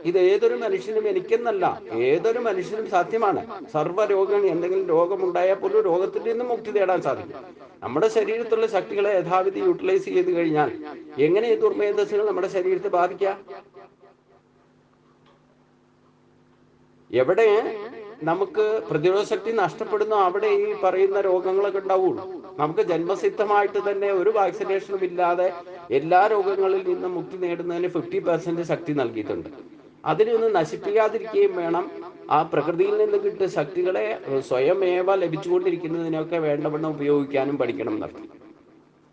ഇത് ഏതൊരു മനുഷ്യനും, എനിക്കെന്നല്ല, ഏതൊരു മനുഷ്യനും സാധ്യമാണ്. സർവ്വരോഗങ്ങൾ, എന്തെങ്കിലും രോഗമുണ്ടായാൽ പോലും രോഗത്തിൽ നിന്നും മുക്തി നേടാൻ സാധിക്കും. നമ്മുടെ ശരീരത്തിലുള്ള ശക്തികളെ യഥാവിധി യൂട്ടിലൈസ് ചെയ്ത് കഴിഞ്ഞാൽ എങ്ങനെ ഈ ദുർമേധസ്സുകൾ നമ്മുടെ ശരീരത്തെ ബാധിക്കാം? എവിടെ നമുക്ക് പ്രതിരോധ ശക്തി നഷ്ടപ്പെടുന്നു അവിടെ ഈ പറയുന്ന രോഗങ്ങളൊക്കെ ഉണ്ടാവുള്ളൂ. നമുക്ക് ജന്മസിദ്ധമായിട്ട് തന്നെ ഒരു വാക്സിനേഷനും ഇല്ലാതെ എല്ലാ രോഗങ്ങളിൽ നിന്നും മുക്തി നേടുന്നതിന് 50% ശക്തി നൽകിയിട്ടുണ്ട്. അതിനൊന്ന് നശിപ്പിക്കാതിരിക്കുകയും വേണം. ആ പ്രകൃതിയിൽ നിന്ന് കിട്ടിയ ശക്തികളെ സ്വയമേവ ലഭിച്ചുകൊണ്ടിരിക്കുന്നതിനൊക്കെ വേണ്ടവണ്ണം ഉപയോഗിക്കാനും പഠിക്കണം എന്നർത്ഥം.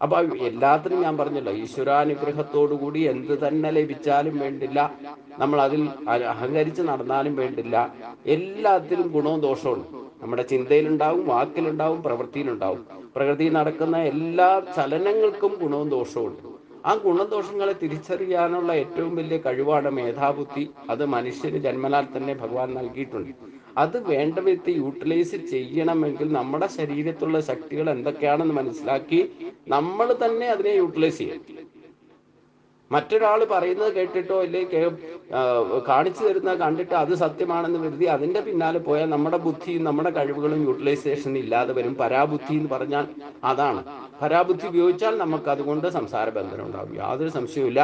അപ്പൊ എല്ലാത്തിനും ഞാൻ പറഞ്ഞല്ലോ, ഈശ്വരാനുഗ്രഹത്തോടുകൂടി എന്ത് തന്നെ ലഭിച്ചാലും വേണ്ടില്ല, നമ്മൾ അതിൽ അഹങ്കരിച്ച് നടന്നാലും വേണ്ടില്ല. എല്ലാത്തിലും ഗുണവും ദോഷവും നമ്മുടെ ചിന്തയിലുണ്ടാവും, വാക്കിലുണ്ടാവും, പ്രവൃത്തിയിലുണ്ടാവും. പ്രകൃതിയിൽ നടക്കുന്ന എല്ലാ ചലനങ്ങൾക്കും ഗുണവും ദോഷവും. ആ ഗുണദോഷങ്ങളെ തിരിച്ചറിയാനുള്ള ഏറ്റവും വലിയ കഴിവാണ് മേധാബുദ്ധി. അത് മനുഷ്യന് ജന്മനാൽ തന്നെ ഭഗവാൻ നൽകിയിട്ടുണ്ട്. അത് വേണ്ട വിധത്തിൽ യൂട്ടിലൈസ് ചെയ്യണമെങ്കിൽ നമ്മുടെ ശരീരത്തിലുള്ള ശക്തികൾ എന്തൊക്കെയാണെന്ന് മനസ്സിലാക്കി നമ്മൾ തന്നെ അതിനെ യൂട്ടിലൈസ് ചെയ്യും. മറ്റൊരാൾ പറയുന്നത് കേട്ടിട്ടോ അല്ലെങ്കിൽ കാണിച്ചു തരുന്നത് കണ്ടിട്ട് അത് സത്യമാണെന്ന് കരുതി അതിൻ്റെ പിന്നാലെ പോയാൽ നമ്മുടെ ബുദ്ധിയും നമ്മുടെ കഴിവുകളും യൂട്ടിലൈസേഷൻ ഇല്ലാതെ വരും. പരാബുദ്ധി എന്ന് പറഞ്ഞാൽ അതാണ്. പരാബുദ്ധി ഉപയോഗിച്ചാൽ നമുക്ക് അതുകൊണ്ട് സംസാര ബന്ധനം ഉണ്ടാകും, യാതൊരു സംശയവുമില്ല.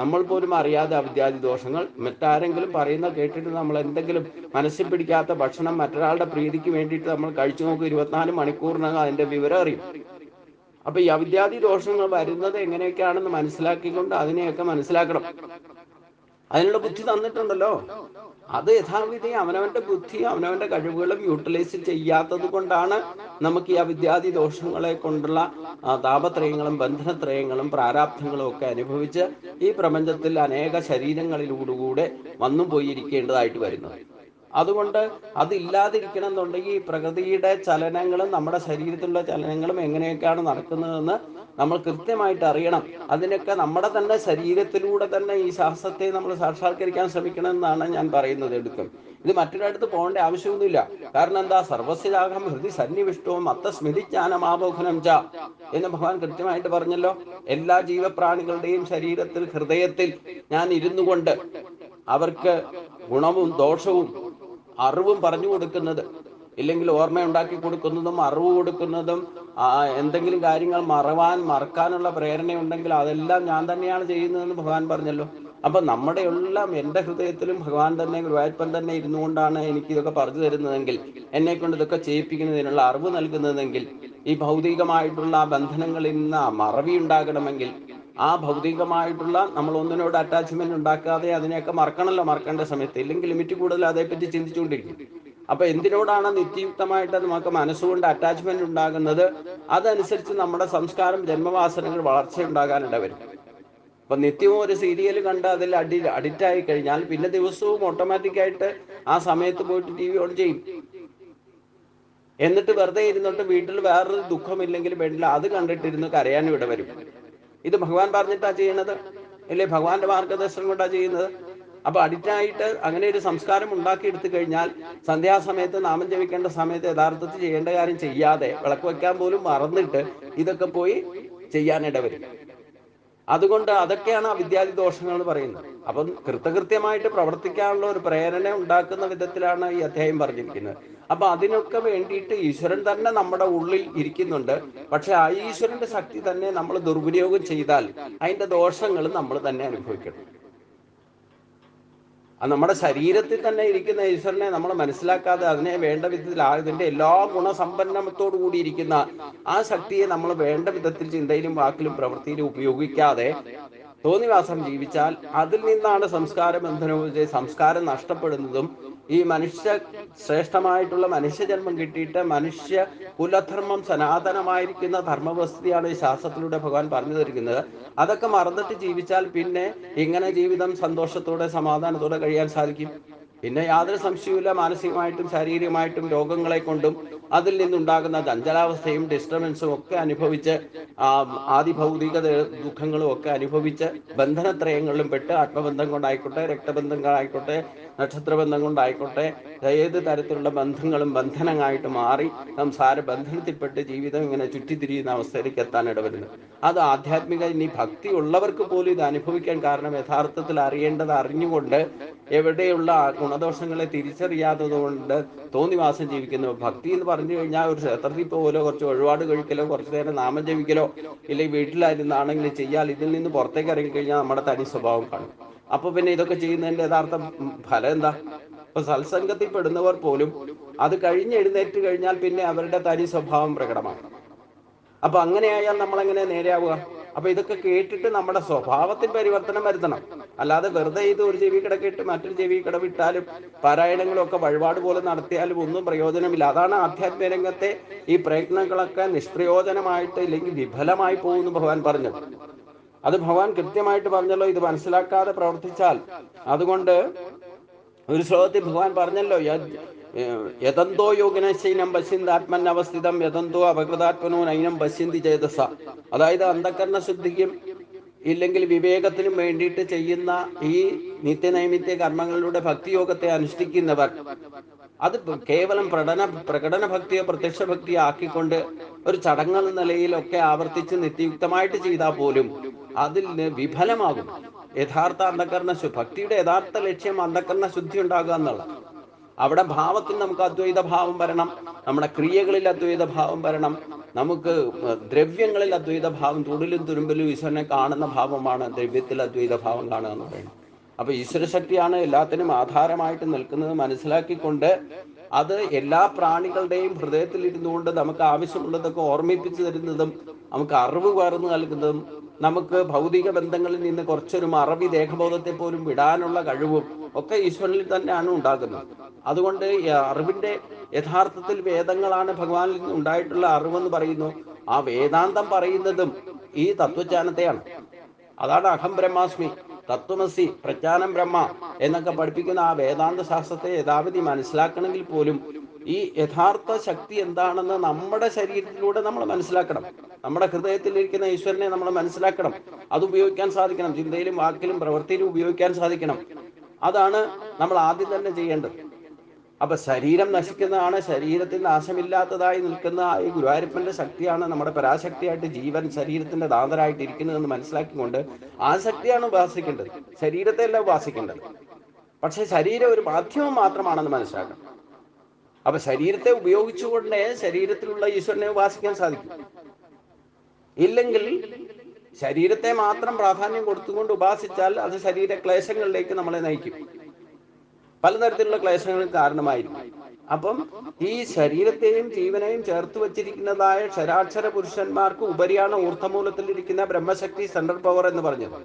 നമ്മൾ പോലും അറിയാതെ അവിദ്യാദി ദോഷങ്ങൾ, മറ്റാരെങ്കിലും പറയുന്നത് കേട്ടിട്ട് നമ്മൾ എന്തെങ്കിലും മനസ്സിൽ പിടിക്കാത്ത ഭക്ഷണം മറ്റൊരാളുടെ പ്രീതിക്ക് വേണ്ടിയിട്ട് നമ്മൾ കഴിച്ചു നോക്കും, 24 മണിക്കൂറിനകം അതിൻ്റെ വിവരം അറിയും. അപ്പൊ ഈ അവിദ്യാദി ദോഷങ്ങൾ വരുന്നത് എങ്ങനെയൊക്കെയാണെന്ന് മനസ്സിലാക്കിക്കൊണ്ട് അതിനെയൊക്കെ മനസ്സിലാക്കണം. അതിനുള്ള ബുദ്ധി തന്നിട്ടുണ്ടല്ലോ. അത് യഥാവിധി അവനവന്റെ ബുദ്ധിയും അവനവന്റെ കഴിവുകളും യൂട്ടിലൈസ് ചെയ്യാത്തത് കൊണ്ടാണ് നമുക്ക് ഈ അവിദ്യാദി ദോഷങ്ങളെ കൊണ്ടുള്ള താപത്രയങ്ങളും ബന്ധനത്രയങ്ങളും പ്രാരാബ്ധങ്ങളും ഒക്കെ അനുഭവിച്ച് ഈ പ്രപഞ്ചത്തിൽ അനേക ശരീരങ്ങളിലൂടെ വന്നു പോയിരിക്കേണ്ടതായിട്ട് വരുന്നത്. അതുകൊണ്ട് അതില്ലാതിരിക്കണം എന്നുണ്ടെങ്കിൽ പ്രകൃതിയുടെ ചലനങ്ങളും നമ്മുടെ ശരീരത്തിലുള്ള ചലനങ്ങളും എങ്ങനെയൊക്കെയാണ് നടക്കുന്നതെന്ന് നമ്മൾ കൃത്യമായിട്ട് അറിയണം. അതിനൊക്കെ നമ്മുടെ തന്നെ ശരീരത്തിലൂടെ തന്നെ ഈ ശാസ്ത്രത്തെ നമ്മൾ സാക്ഷാത്കരിക്കാൻ ശ്രമിക്കണം എന്നാണ് ഞാൻ പറയുന്നത്. എടുക്കും ഇത് മറ്റൊരിടത്ത് പോകേണ്ട ആവശ്യമൊന്നുമില്ല. കാരണം എന്താ? സർവസ്യാഗം ഹൃദി സന്നിവിഷ്ടവും അത്തസ്മൃതിജ്ഞാനമാബോധനം ച എന്ന് ഭഗവാൻ കൃത്യമായിട്ട് പറഞ്ഞല്ലോ. എല്ലാ ജീവപ്രാണികളുടെയും ശരീരത്തിൽ, ഹൃദയത്തിൽ ഞാൻ ഇരുന്നു കൊണ്ട് അവർക്ക് ഗുണവും ദോഷവും അറിവും പറഞ്ഞു കൊടുക്കുന്നത്, ഇല്ലെങ്കിൽ ഓർമ്മയുണ്ടാക്കി കൊടുക്കുന്നതും അറിവ് കൊടുക്കുന്നതും എന്തെങ്കിലും കാര്യങ്ങൾ മറക്കാനുള്ള പ്രേരണയുണ്ടെങ്കിൽ അതെല്ലാം ഞാൻ തന്നെയാണ് ചെയ്യുന്നതെന്ന് ഭഗവാൻ പറഞ്ഞല്ലോ. അപ്പൊ നമ്മുടെ എല്ലാം എൻ്റെ ഹൃദയത്തിലും ഭഗവാൻ തന്നെ, ഗുരുവായൂരപ്പൻ തന്നെ ഇരുന്നു കൊണ്ടാണ് എനിക്ക് ഇതൊക്കെ പറഞ്ഞു തരുന്നതെങ്കിൽ, എന്നെ കൊണ്ട് ഇതൊക്കെ ചെയ്യിപ്പിക്കുന്നതിനുള്ള അറിവ് നൽകുന്നതെങ്കിൽ, ഈ ഭൗതികമായിട്ടുള്ള ബന്ധനങ്ങളിൽ നിന്ന് മറവി ഉണ്ടാകണമെങ്കിൽ, ആ ഭൗതികമായിട്ടുള്ള നമ്മൾ ഒന്നിനോട് അറ്റാച്ച്മെന്റ് ഉണ്ടാക്കാതെ അതിനെയൊക്കെ മറക്കണമല്ലോ മറക്കേണ്ട സമയത്ത്, ഇല്ലെങ്കിൽ ലിമിറ്റ് കൂടുതൽ അതേപ്പറ്റി ചിന്തിച്ചുകൊണ്ടിരിക്കും. അപ്പൊ എന്തിനോടാണ് നിത്യയുക്തമായിട്ട് നമുക്ക് മനസ്സുകൊണ്ട് അറ്റാച്ച്മെന്റ് ഉണ്ടാകുന്നത്, അതനുസരിച്ച് നമ്മുടെ സംസ്കാരം, ജന്മവാസനകൾ വളർച്ചയുണ്ടാകാനിട വരും. അപ്പൊ നിത്യവും ഒരു സീരിയൽ കണ്ട് അതിൽ അഡിക്റ്റ് ആയി കഴിഞ്ഞാൽ പിന്നെ ദിവസവും ഓട്ടോമാറ്റിക്കായിട്ട് ആ സമയത്ത് പോയിട്ട് TV ഓൺ ചെയ്യും. എന്നിട്ട് വെറുതെ ഇരുന്നിട്ട് വീട്ടിൽ വേറൊരു ദുഃഖമില്ലെങ്കിൽ വേണ്ടില്ല അത് കണ്ടിട്ടിരുന്ന് കരയാനും ഇട വരും. ഇത് ഭഗവാൻ പറഞ്ഞിട്ടാ ചെയ്യണത്, അല്ലേ? ഭഗവാന്റെ മാർഗദർശനം കൊണ്ടാ ചെയ്യുന്നത്. അപ്പൊ അഡിക്റ്റായിട്ട് അങ്ങനെ ഒരു സംസ്കാരം ഉണ്ടാക്കിയെടുത്തു കഴിഞ്ഞാൽ സന്ധ്യാസമയത്ത് നാമം ജപിക്കേണ്ട സമയത്ത് യഥാർത്ഥത്തിൽ ചെയ്യേണ്ട കാര്യം ചെയ്യാതെ വിളക്ക് വയ്ക്കാൻ പോലും മറന്നിട്ട് ഇതൊക്കെ പോയി ചെയ്യാനിട വരും. അതുകൊണ്ട് അതൊക്കെയാണ് അവിദ്യാദി ദോഷങ്ങൾ എന്ന് പറയുന്നത്. അപ്പം കൃത്യമായിട്ട് പ്രവർത്തിക്കാനുള്ള ഒരു പ്രേരണ ഉണ്ടാക്കുന്ന വിധത്തിലാണ് ഈ അധ്യായം പറഞ്ഞിരിക്കുന്നത്. അപ്പൊ അതിനൊക്കെ വേണ്ടിയിട്ട് ഈശ്വരൻ തന്നെ നമ്മുടെ ഉള്ളിൽ ഇരിക്കുന്നുണ്ട്. പക്ഷെ ആ ഈശ്വരന്റെ ശക്തി തന്നെ നമ്മൾ ദുർവിനിയോഗം ചെയ്താൽ അതിന്റെ ദോഷങ്ങൾ നമ്മൾ തന്നെ അനുഭവിക്കണം. നമ്മുടെ ശരീരത്തിൽ തന്നെ ഇരിക്കുന്ന ഈശ്വരനെ നമ്മൾ മനസ്സിലാക്കാതെ അതിനെ വേണ്ട വിധത്തിൽ ഇതിന്റെ എല്ലാ ഗുണസമ്പന്നത്തോടു കൂടി ഇരിക്കുന്ന ആ ശക്തിയെ നമ്മൾ വേണ്ട വിധത്തിൽ ചിന്തയിലും വാക്കിലും പ്രവൃത്തിയിലും ഉപയോഗിക്കാതെ തോന്നിവാസം ജീവിച്ചാൽ അതിൽ നിന്നാണ് സംസ്കാര ബന്ധനവും സംസ്കാരം നഷ്ടപ്പെടുന്നതും. ഈ മനുഷ്യ ശ്രേഷ്ഠമായിട്ടുള്ള മനുഷ്യജന്മം കിട്ടിയിട്ട് മനുഷ്യ കുലധർമ്മം സനാതനമായിരിക്കുന്ന ധർമ്മവസ്തുതയാണ് ഈ ശാസ്ത്രത്തിലൂടെ ഭഗവാൻ പറഞ്ഞു തരുന്നത്. അതൊക്കെ മറന്നിട്ട് ജീവിച്ചാൽ പിന്നെ ഇങ്ങനെ ജീവിതം സന്തോഷത്തോടെ സമാധാനത്തോടെ കഴിയാൻ സാധിക്കും? പിന്നെ യാതൊരു സംശയവുമില്ല, മാനസികമായിട്ടും ശാരീരികമായിട്ടും രോഗങ്ങളെ കൊണ്ടും അതിൽ നിന്നുണ്ടാകുന്ന ചഞ്ചലാവസ്ഥയും ഡിസ്റ്റർബൻസും ഒക്കെ അനുഭവിച്ച് ആദിഭൗതിക ദുഃഖങ്ങളും ഒക്കെ അനുഭവിച്ച് ബന്ധനത്രയങ്ങളിലും പെട്ട് ആത്മബന്ധം കൊണ്ടായിക്കോട്ടെ, രക്തബന്ധങ്ങളായിക്കോട്ടെ, നക്ഷത്രബന്ധം കൊണ്ടായിക്കോട്ടെ, ഏത് തരത്തിലുള്ള ബന്ധങ്ങളും ബന്ധനമായിട്ട് മാറി സംസാര ബന്ധനത്തിൽപ്പെട്ട് ജീവിതം ഇങ്ങനെ ചുറ്റിത്തിരിയുന്ന അവസ്ഥയിലേക്ക് എത്താൻ ഇടവരുന്നത്. അത് ആധ്യാത്മിക ഇനി ഭക്തി ഉള്ളവർക്ക് പോലും ഇത് അനുഭവിക്കാൻ കാരണം യഥാർത്ഥത്തിൽ അറിയേണ്ടത് അറിഞ്ഞുകൊണ്ട് എവിടെയുള്ള ഗുണദോഷങ്ങളെ തിരിച്ചറിയാത്തത് കൊണ്ട് തോന്നിവാസം ജീവിക്കുന്നു. ഭക്തി എന്ന് പറഞ്ഞു കഴിഞ്ഞാൽ ഒരു ക്ഷേത്രത്തിൽ പോലോ കുറച്ച് വഴിപാട് കഴിക്കലോ കുറച്ചു നേരം നാമം ജപിക്കലോ ഇല്ലെങ്കിൽ വീട്ടിലായിരുന്നാണെങ്കിലും ചെയ്യാൽ ഇതിൽ നിന്ന് പുറത്തേക്ക് ഇറങ്ങിക്കഴിഞ്ഞാൽ നമ്മുടെ തനി സ്വഭാവം കാണും. അപ്പൊ പിന്നെ ഇതൊക്കെ ചെയ്യുന്നതിന്റെ യഥാർത്ഥ ഫലം എന്താ? ഇപ്പൊ സത്സംഗത്തിൽ പെടുന്നവർ പോലും അത് എഴുന്നേറ്റ് കഴിഞ്ഞാൽ പിന്നെ അവരുടെ തനി സ്വഭാവം പ്രകടമാണ്. അപ്പൊ അങ്ങനെയായാൽ നമ്മളെങ്ങനെ നേരെയാവുക? അപ്പൊ ഇതൊക്കെ കേട്ടിട്ട് നമ്മുടെ സ്വഭാവത്തിൽ പരിവർത്തനം വരുത്തണം. അല്ലാതെ വെറുതെ ഇത് ഒരു ചെവി കിടക്കിട്ട് മറ്റൊരു ചെവി കിടവിട്ടാലും പാരായണങ്ങളും ഒക്കെ വഴിപാട് പോലെ നടത്തിയാലും ഒന്നും പ്രയോജനമില്ല. അതാണ് ആധ്യാത്മിക രംഗത്തെ ഈ പ്രയത്നങ്ങളൊക്കെ നിഷ്പ്രയോജനമായിട്ട് ഇല്ലെങ്കിൽ വിഫലമായി പോകുന്നു ഭഗവാൻ പറഞ്ഞത്. അത് ഭഗവാൻ കൃത്യമായിട്ട് പറഞ്ഞല്ലോ, ഇത് മനസ്സിലാക്കാതെ പ്രവർത്തിച്ചാൽ. അതുകൊണ്ട് ഒരു ശ്ലോകത്തിൽ ഭഗവാൻ പറഞ്ഞല്ലോ, യതന്തോ യോഗിനശൈനം പശ്യന്തി ആത്മനവസ്ഥിതം യതന്തോ അപകൃതാത്മനോ നൈനം പശ്യന്തി ചേതസ. അതായത് അന്ധകരണ ശുദ്ധിക്കും ഇല്ലെങ്കിൽ വിവേകത്തിനും വേണ്ടിയിട്ട് ചെയ്യുന്ന ഈ നിത്യനൈമിത്യ കർമ്മങ്ങളിലൂടെ ഭക്തിയോഗത്തെ അനുഷ്ഠിക്കുന്നവർ അത് കേവലം പ്രകടന ഭക്തിയോ പ്രത്യക്ഷ ഭക്തിയോ ആക്കിക്കൊണ്ട് ഒരു ചടങ്ങെന്ന നിലയിലൊക്കെ ആവർത്തിച്ച് നിത്യയുക്തമായിട്ട് ചെയ്താൽ പോലും അതിൽ വിഫലമാകും. യഥാർത്ഥ അന്ധകരണ ഭക്തിയുടെ യഥാർത്ഥ ലക്ഷ്യം അന്ധകരണ ശുദ്ധി ഉണ്ടാകുക എന്നുള്ളത്. അവിടെ ഭാവത്തിൽ നമുക്ക് അദ്വൈത ഭാവം വരണം, നമ്മുടെ ക്രിയകളിൽ അദ്വൈത ഭാവം വരണം, നമുക്ക് ദ്രവ്യങ്ങളിൽ അദ്വൈത ഭാവം, തുടിലും തുരുമ്പിലും ഈശ്വരനെ കാണുന്ന ഭാവമാണ് ദ്രവ്യത്തിൽ അദ്വൈത ഭാവം കാണുക എന്ന് പറയുന്നത്. അപ്പൊ ഈശ്വരശക്തിയാണ് എല്ലാത്തിനും ആധാരമായിട്ട് നിൽക്കുന്നത് മനസ്സിലാക്കിക്കൊണ്ട് അത് എല്ലാ പ്രാണികളുടെയും ഹൃദയത്തിൽ ഇരുന്നുകൊണ്ട് നമുക്ക് ആവശ്യമുള്ളതൊക്കെ ഓർമ്മിപ്പിച്ചു തരുന്നതും നമുക്ക് അറിവ് പകർന്നു നൽകുന്നതും നമുക്ക് ഭൗതിക ബന്ധങ്ങളിൽ നിന്ന് കുറച്ചൊരു മറവി ദേഹബോധത്തെ പോലും വിടാനുള്ള കഴിവും ഒക്കെ ഈശ്വരനിൽ തന്നെയാണ് ഉണ്ടാകുന്നത്. അതുകൊണ്ട് ഈ അറിവിന്റെ യഥാർത്ഥത്തിൽ വേദങ്ങളാണ് ഭഗവാനിൽ നിന്ന് ഉണ്ടായിട്ടുള്ള അറിവെന്ന് പറയുന്നു. ആ വേദാന്തം പറയുന്നതും ഈ തത്വജ്ഞാനത്തെയാണ്. അതാണ് അഹം ബ്രഹ്മാസ്മി, തത്വമസി, പ്രജ്ഞാനം ബ്രഹ്മ എന്നൊക്കെ പഠിപ്പിക്കുന്ന ആ വേദാന്ത ശാസ്ത്രത്തെ യഥാവിധി മനസ്സിലാക്കണമെങ്കിൽ പോലും ഈ യഥാർത്ഥ ശക്തി എന്താണെന്ന് നമ്മുടെ ശരീരത്തിലൂടെ നമ്മൾ മനസ്സിലാക്കണം. നമ്മുടെ ഹൃദയത്തിലിരിക്കുന്ന ഈശ്വരനെ നമ്മൾ മനസ്സിലാക്കണം. അത് ഉപയോഗിക്കാൻ സാധിക്കണം, ചിന്തയിലും വാക്കിലും പ്രവൃത്തിയിലും ഉപയോഗിക്കാൻ സാധിക്കണം. അതാണ് നമ്മൾ ആദ്യം തന്നെ ചെയ്യേണ്ടത്. അപ്പൊ ശരീരം നശിക്കുന്നതാണ്, ശരീരത്തിൽ നാശമില്ലാത്തതായി നിൽക്കുന്ന ഈ ഗുരുവായൂരപ്പന്റെ ശക്തിയാണ് നമ്മുടെ പരാശക്തിയായിട്ട് ജീവൻ ശരീരത്തിന്റെ ദാതരായിട്ട് ഇരിക്കുന്നതെന്ന് മനസ്സിലാക്കിക്കൊണ്ട് ആ ശക്തിയാണ് ഉപാസിക്കേണ്ടത്, ശരീരത്തെ അല്ല ഉപാസിക്കേണ്ടത്. പക്ഷെ ശരീരം ഒരു മാധ്യമം മാത്രമാണെന്ന് മനസ്സിലാക്കണം. അപ്പൊ ശരീരത്തെ ഉപയോഗിച്ചുകൊണ്ടേ ശരീരത്തിലുള്ള ഈശ്വരനെ ഉപാസിക്കാൻ സാധിക്കും. ഇല്ലെങ്കിൽ ശരീരത്തെ മാത്രം പ്രാധാന്യം കൊടുത്തുകൊണ്ട് ഉപാസിച്ചാൽ അത് ശരീര ക്ലേശങ്ങളിലേക്ക് നമ്മളെ നയിക്കും, പലതരത്തിലുള്ള ക്ലേശങ്ങൾക്ക് കാരണമായിരിക്കും. അപ്പം ഈ ശരീരത്തെയും ജീവനെയും ചേർത്ത് വച്ചിരിക്കുന്നതായ ക്ഷരാക്ഷര പുരുഷന്മാർക്ക് ഉപരിയാണ് ഊർദ്ധമൂലത്തിലിരിക്കുന്ന ബ്രഹ്മശക്തി സെൻട്രൽ പവർ എന്ന് പറഞ്ഞത്.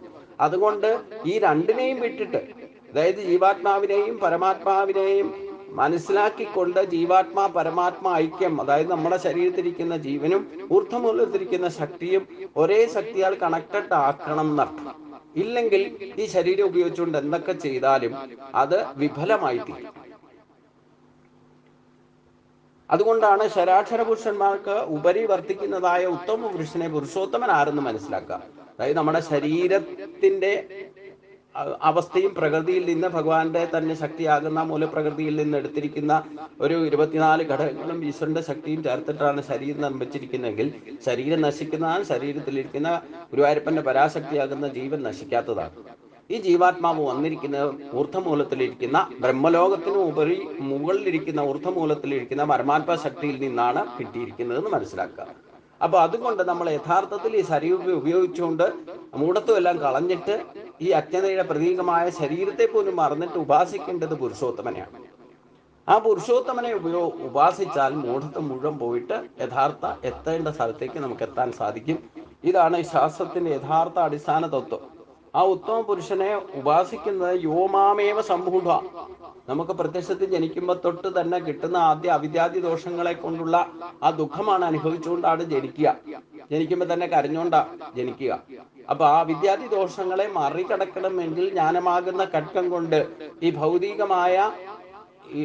അതുകൊണ്ട് ഈ രണ്ടിനെയും വിട്ടിട്ട്, അതായത് ജീവാത്മാവിനെയും പരമാത്മാവിനെയും മനസ്സിലാക്കിക്കൊണ്ട് ജീവാത്മാ പരമാത്മാ ഐക്യം, അതായത് നമ്മുടെ ശരീരത്തിലിരിക്കുന്ന ജീവനും ഊർദ്ധമൂലത്തിരിക്കുന്ന ശക്തിയും ഒരേ ശക്തിയാൽ കണക്റ്റഡ് ആക്കണം എന്നർത്ഥം. ഇല്ലെങ്കിൽ ഈ ശരീരം ഉപയോഗിച്ചുകൊണ്ട് എന്തൊക്കെ ചെയ്താലും അത് വിഫലമായി തീരും. അതുകൊണ്ടാണ് ശരാക്ഷര പുരുഷന്മാർക്ക് ഉപരി വർത്തിക്കുന്നതായ ഉത്തമ പുരുഷനെ പുരുഷോത്തമൻ ആരെന്ന് മനസ്സിലാക്കുക. അതായത് നമ്മുടെ ശരീരത്തിന്റെ അവസ്ഥയും പ്രകൃതിയിൽ നിന്ന് ഭഗവാന്റെ തന്നെ ശക്തിയാകുന്ന മൂലപ്രകൃതിയിൽ നിന്ന് എടുത്തിരിക്കുന്ന ഒരു 24 ഘടകങ്ങളും ഈശ്വരന്റെ ശക്തിയും ചേർത്തിട്ടാണ് ശരീരം നിർമ്മിച്ചിരിക്കുന്നതെങ്കിൽ ശരീരം നശിക്കുന്നതാണ്, ശരീരത്തിലിരിക്കുന്ന ഗുരുവായൂരപ്പന്റെ പരാശക്തിയാകുന്ന ജീവൻ നശിക്കാത്തതാണ്. ഈ ജീവാത്മാവ് വന്നിരിക്കുന്ന ഊർദ്ധമൂലത്തിലിരിക്കുന്ന ബ്രഹ്മലോകത്തിനും ഉപരി മുകളിലിരിക്കുന്ന ഊർദ്ധമൂലത്തിലിരിക്കുന്ന പരമാത്മ ശക്തിയിൽ നിന്നാണ് കിട്ടിയിരിക്കുന്നതെന്ന് മനസ്സിലാക്കുക. അപ്പൊ അതുകൊണ്ട് നമ്മൾ യഥാർത്ഥത്തിൽ ഈ ശരീരം ഉപയോഗിച്ചുകൊണ്ട് മൂഢത്വം എല്ലാം കളഞ്ഞിട്ട് ഈ അജ്ഞതയുടെ പ്രതീകമായ ശരീരത്തെ പോലും മറന്നിട്ട് ഉപാസിക്കേണ്ടത് പുരുഷോത്തമനെയാണ്. ആ പുരുഷോത്തമനെ ഉപാസിച്ചാൽ മൂഢത്വം മുഴുവൻ പോയിട്ട് യഥാർത്ഥ എത്തേണ്ട സ്ഥലത്തേക്ക് നമുക്ക് എത്താൻ സാധിക്കും. ഇതാണ് ഈ ശാസ്ത്രത്തിന്റെ യഥാർത്ഥ അടിസ്ഥാന തത്വം. ആ ഉത്തമ പുരുഷനെ ഉപാസിക്കുന്നത് യോമാമേവ സമ്മൂഢ. നമുക്ക് പ്രത്യക്ഷത്തിൽ ജനിക്കുമ്പോൾ തൊട്ട് തന്നെ കിട്ടുന്ന ആദ്യ അവിദ്യാദി ദോഷങ്ങളെ കൊണ്ടുള്ള ആ ദുഃഖമാണ് അനുഭവിച്ചുകൊണ്ടാണ് ജനിക്കുക. ജനിക്കുമ്പോൾ തന്നെ കരഞ്ഞുകൊണ്ടാ ജനിക്കുക. അപ്പൊ ആ വിദ്യാദി ദോഷങ്ങളെ മറികടക്കണമെങ്കിൽ ജ്ഞാനമാകുന്ന ഖഡ്ഗം കൊണ്ട് ഈ ഭൗതികമായ ഈ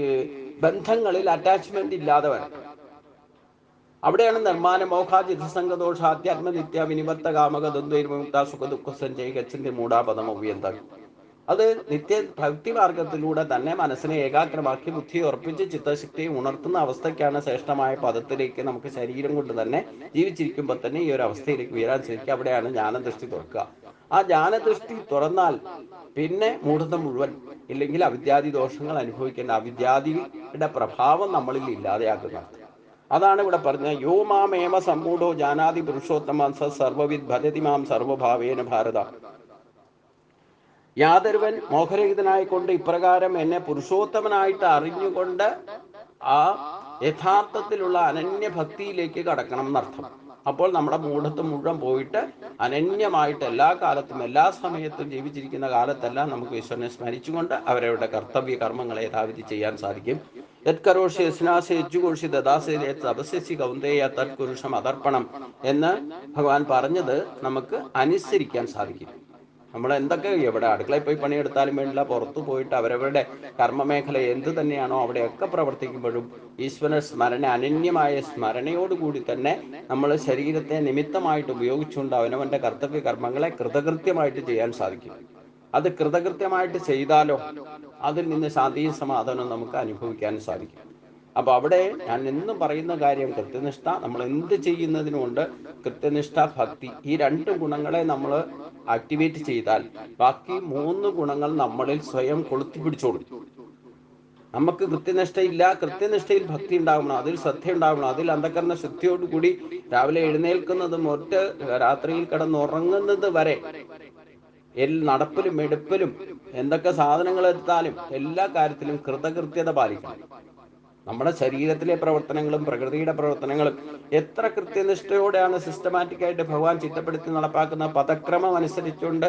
ബന്ധങ്ങളിൽ അറ്റാച്ച്മെന്റ് ഇല്ലാതെ വരണം. അവിടെയാണ് നിർമ്മാന മോഹാജിതസംഗദോഷ ആധ്യാത്മ നിത്യ വിനിവർത്ത കാമക ദ്വന്ദ്വൈർമുക്ത സുഖ ദുഃഖ സഞ്ജയ് ഗച്ഛന്റെ മൂഢാപദം ഉപയന്ത. അത് നിത്യ ഭക്തി മാർഗത്തിലൂടെ തന്നെ മനസ്സിനെ ഏകാഗ്രമാക്കി ബുദ്ധി ഉറപ്പിച്ച് ചിത്തശക്തിയെ ഉണർത്തുന്ന അവസ്ഥയ്ക്കാണ് ശ്രേഷ്ഠമായ പദത്തിലേക്ക് നമുക്ക് ശരീരം കൊണ്ട് തന്നെ ജീവിച്ചിരിക്കുമ്പോൾ തന്നെ ഈ ഒരു അവസ്ഥയിലേക്ക് ഉയരാൻ ശ്രമിക്കുക. അവിടെയാണ് ജ്ഞാനദൃഷ്ടി തുറക്കുക. ആ ജ്ഞാനദൃഷ്ടി തുറന്നാൽ പിന്നെ മൂഢത്വം മുഴുവൻ ഇല്ലെങ്കിൽ അവിദ്യാദി ദോഷങ്ങൾ അനുഭവിക്കേണ്ട അവിദ്യാദിയുടെ പ്രഭാവം നമ്മളിൽ ഇല്ലാതെയാക്കുന്നത്. അതാണ് ഇവിടെ പറഞ്ഞ യോ മാമേമ സമ്മൂഢോ ജാനാതി പുരുഷോത്തമ സർവവിദ് ഭജതി മാം സർവഭാവേന ഭാരത. യാതൊരുവൻ മോഹരഹിതനായിക്കൊണ്ട് ഇപ്രകാരം എന്നെ പുരുഷോത്തമനായിട്ട് അറിഞ്ഞുകൊണ്ട് ആ യഥാർത്ഥത്തിലുള്ള അനന്യഭക്തിയിലേക്ക് കടക്കണം എന്നർത്ഥം. അപ്പോൾ നമ്മുടെ മൂഢത്വം മുഴുവൻ പോയിട്ട് അനന്യമായിട്ട് എല്ലാ കാലത്തും എല്ലാ സമയത്തും ജീവിച്ചിരിക്കുന്ന കാലത്തെല്ലാം നമുക്ക് ഈശ്വരനെ സ്മരിച്ചുകൊണ്ട് അവരവരുടെ കർത്തവ്യ കർമ്മങ്ങളെ യഥാവിധി ചെയ്യാൻ സാധിക്കും. യത്കരോഷി യസ്നാസി യജ്ജുഘോഷി ദദാസി തപസ്യസി കൗന്ദേയ തത്പുരുഷം അതർപ്പണം എന്ന് ഭഗവാൻ പറഞ്ഞത് നമുക്ക് അനുസരിക്കാൻ സാധിക്കും. നമ്മൾ എന്തൊക്കെ എവിടെ അടുക്കളയിൽ പോയി പണിയെടുത്താലും വേണ്ടില്ല, പുറത്തു പോയിട്ട് അവരവരുടെ കർമ്മമേഖല എന്ത് തന്നെയാണോ അവിടെയൊക്കെ പ്രവർത്തിക്കുമ്പോഴും ഈശ്വര സ്മരണ, അനന്യമായ സ്മരണയോടുകൂടി തന്നെ നമ്മൾ ശരീരത്തെ നിമിത്തമായിട്ട് ഉപയോഗിച്ചുകൊണ്ട് അവനവന്റെ കർത്തവ്യ കർമ്മങ്ങളെ കൃതകൃത്യമായിട്ട് ചെയ്യാൻ സാധിക്കും. അത് കൃതകൃത്യമായിട്ട് ചെയ്താലോ അതിൽ നിന്ന് ശാന്തിയും സമാധാനവും നമുക്ക് അനുഭവിക്കാൻ സാധിക്കും. അപ്പൊ അവിടെ ഞാൻ എന്നും പറയുന്ന കാര്യം കൃത്യനിഷ്ഠ. നമ്മൾ എന്ത് ചെയ്യുന്നതിനുമുണ്ട് കൃത്യനിഷ്ഠ, ഭക്തി. ഈ രണ്ട് ഗുണങ്ങളെ നമ്മൾ ആക്ടിവേറ്റ് ചെയ്താൽ ബാക്കി 3 ഗുണങ്ങൾ നമ്മളിൽ സ്വയം കൊളുത്തിപ്പിടിച്ചോളും. നമുക്ക് കൃത്യനിഷ്ഠയില്ല, കൃത്യനിഷ്ഠയിൽ ഭക്തി ഉണ്ടാവണം, അതിൽ ശ്രദ്ധ ഉണ്ടാവണം, അതിൽ അന്ധകരണ ശുദ്ധിയോടുകൂടി രാവിലെ എഴുന്നേൽക്കുന്നത് മുതൽ രാത്രിയിൽ കിടന്നുറങ്ങുന്നത് വരെ നടപ്പിലും എടുപ്പിലും എന്തൊക്കെ സാധനങ്ങൾ എടുത്താലും എല്ലാ കാര്യത്തിലും കൃതകൃത്യത പാലിക്കണം. നമ്മുടെ ശരീരത്തിലെ പ്രവർത്തനങ്ങളും പ്രകൃതിയുടെ പ്രവർത്തനങ്ങളും എത്ര കൃത്യനിഷ്ഠയോടെയാണ് സിസ്റ്റമാറ്റിക് ആയിട്ട് ഭഗവാൻ ചിട്ടപ്പെടുത്തി നടപ്പാക്കുന്ന പദക്രമം അനുസരിച്ചുകൊണ്ട്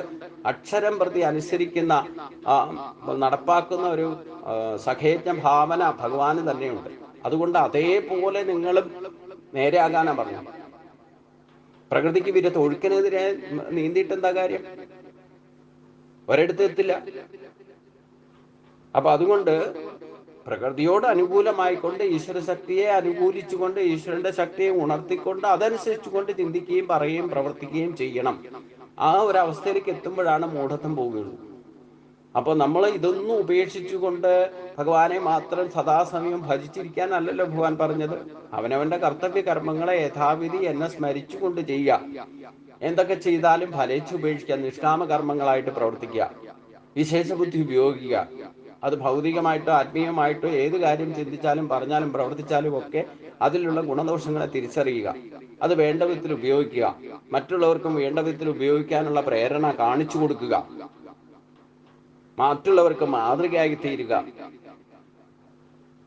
അക്ഷരം പ്രതി അനുസരിക്കുന്ന നടപ്പാക്കുന്ന ഒരു സഖേജ്ഞ ഭാവന ഭഗവാന് തന്നെയുണ്ട്. അതുകൊണ്ട് അതേപോലെ നിങ്ങളും നേരെയാകാനാണ് പറഞ്ഞത്. പ്രകൃതിക്ക് വിരുദ്ധ ഒഴുക്കിനെതിരെ നീന്തിയിട്ട് എന്താ കാര്യം? ഒരിടത്ത് എത്തില്ല. അപ്പൊ അതുകൊണ്ട് പ്രകൃതിയോട് അനുകൂലമായിക്കൊണ്ട് ഈശ്വര ശക്തിയെ അനുകൂലിച്ചുകൊണ്ട് ഈശ്വരന്റെ ശക്തിയെ ഉണർത്തിക്കൊണ്ട് അതനുസരിച്ചുകൊണ്ട് ചിന്തിക്കുകയും പറയുകയും പ്രവർത്തിക്കുകയും ചെയ്യണം. ആ ഒരു അവസ്ഥയിലേക്ക് എത്തുമ്പോഴാണ് മൂഢത്വം പോവുകയുള്ളൂ. അപ്പോൾ നമ്മൾ ഇതൊന്നും ഉപേക്ഷിച്ചുകൊണ്ട് ഭഗവാനെ മാത്രം സദാസമയം ഭജിച്ചിരിക്കാനല്ലല്ലോ ഭഗവാൻ പറഞ്ഞത്. അവനവന്റെ കർത്തവ്യ കർമ്മങ്ങളെ യഥാവിധി എന്നെ സ്മരിച്ചുകൊണ്ട് ചെയ്യുക. എന്തൊക്കെ ചെയ്താലും ഫലേച്ഛ ഉപേക്ഷിക്കുക, നിഷ്കാമ കർമ്മങ്ങളായിട്ട് പ്രവർത്തിക്കുക, വിശേഷ ബുദ്ധി ഉപയോഗിക്കുക. അത് ഭൗതികമായിട്ടോ ആത്മീയമായിട്ടോ ഏത് കാര്യം ചിന്തിച്ചാലും പറഞ്ഞാലും പ്രവർത്തിച്ചാലും ഒക്കെ അതിലുള്ള ഗുണദോഷങ്ങളെ തിരിച്ചറിയുക, അത് വേണ്ട വിധത്തിൽ ഉപയോഗിക്കുക, മറ്റുള്ളവർക്കും വേണ്ട വിധത്തിൽ ഉപയോഗിക്കാനുള്ള പ്രേരണ കാണിച്ചു കൊടുക്കുക, മറ്റുള്ളവർക്ക് മാതൃകയായി തീരുക.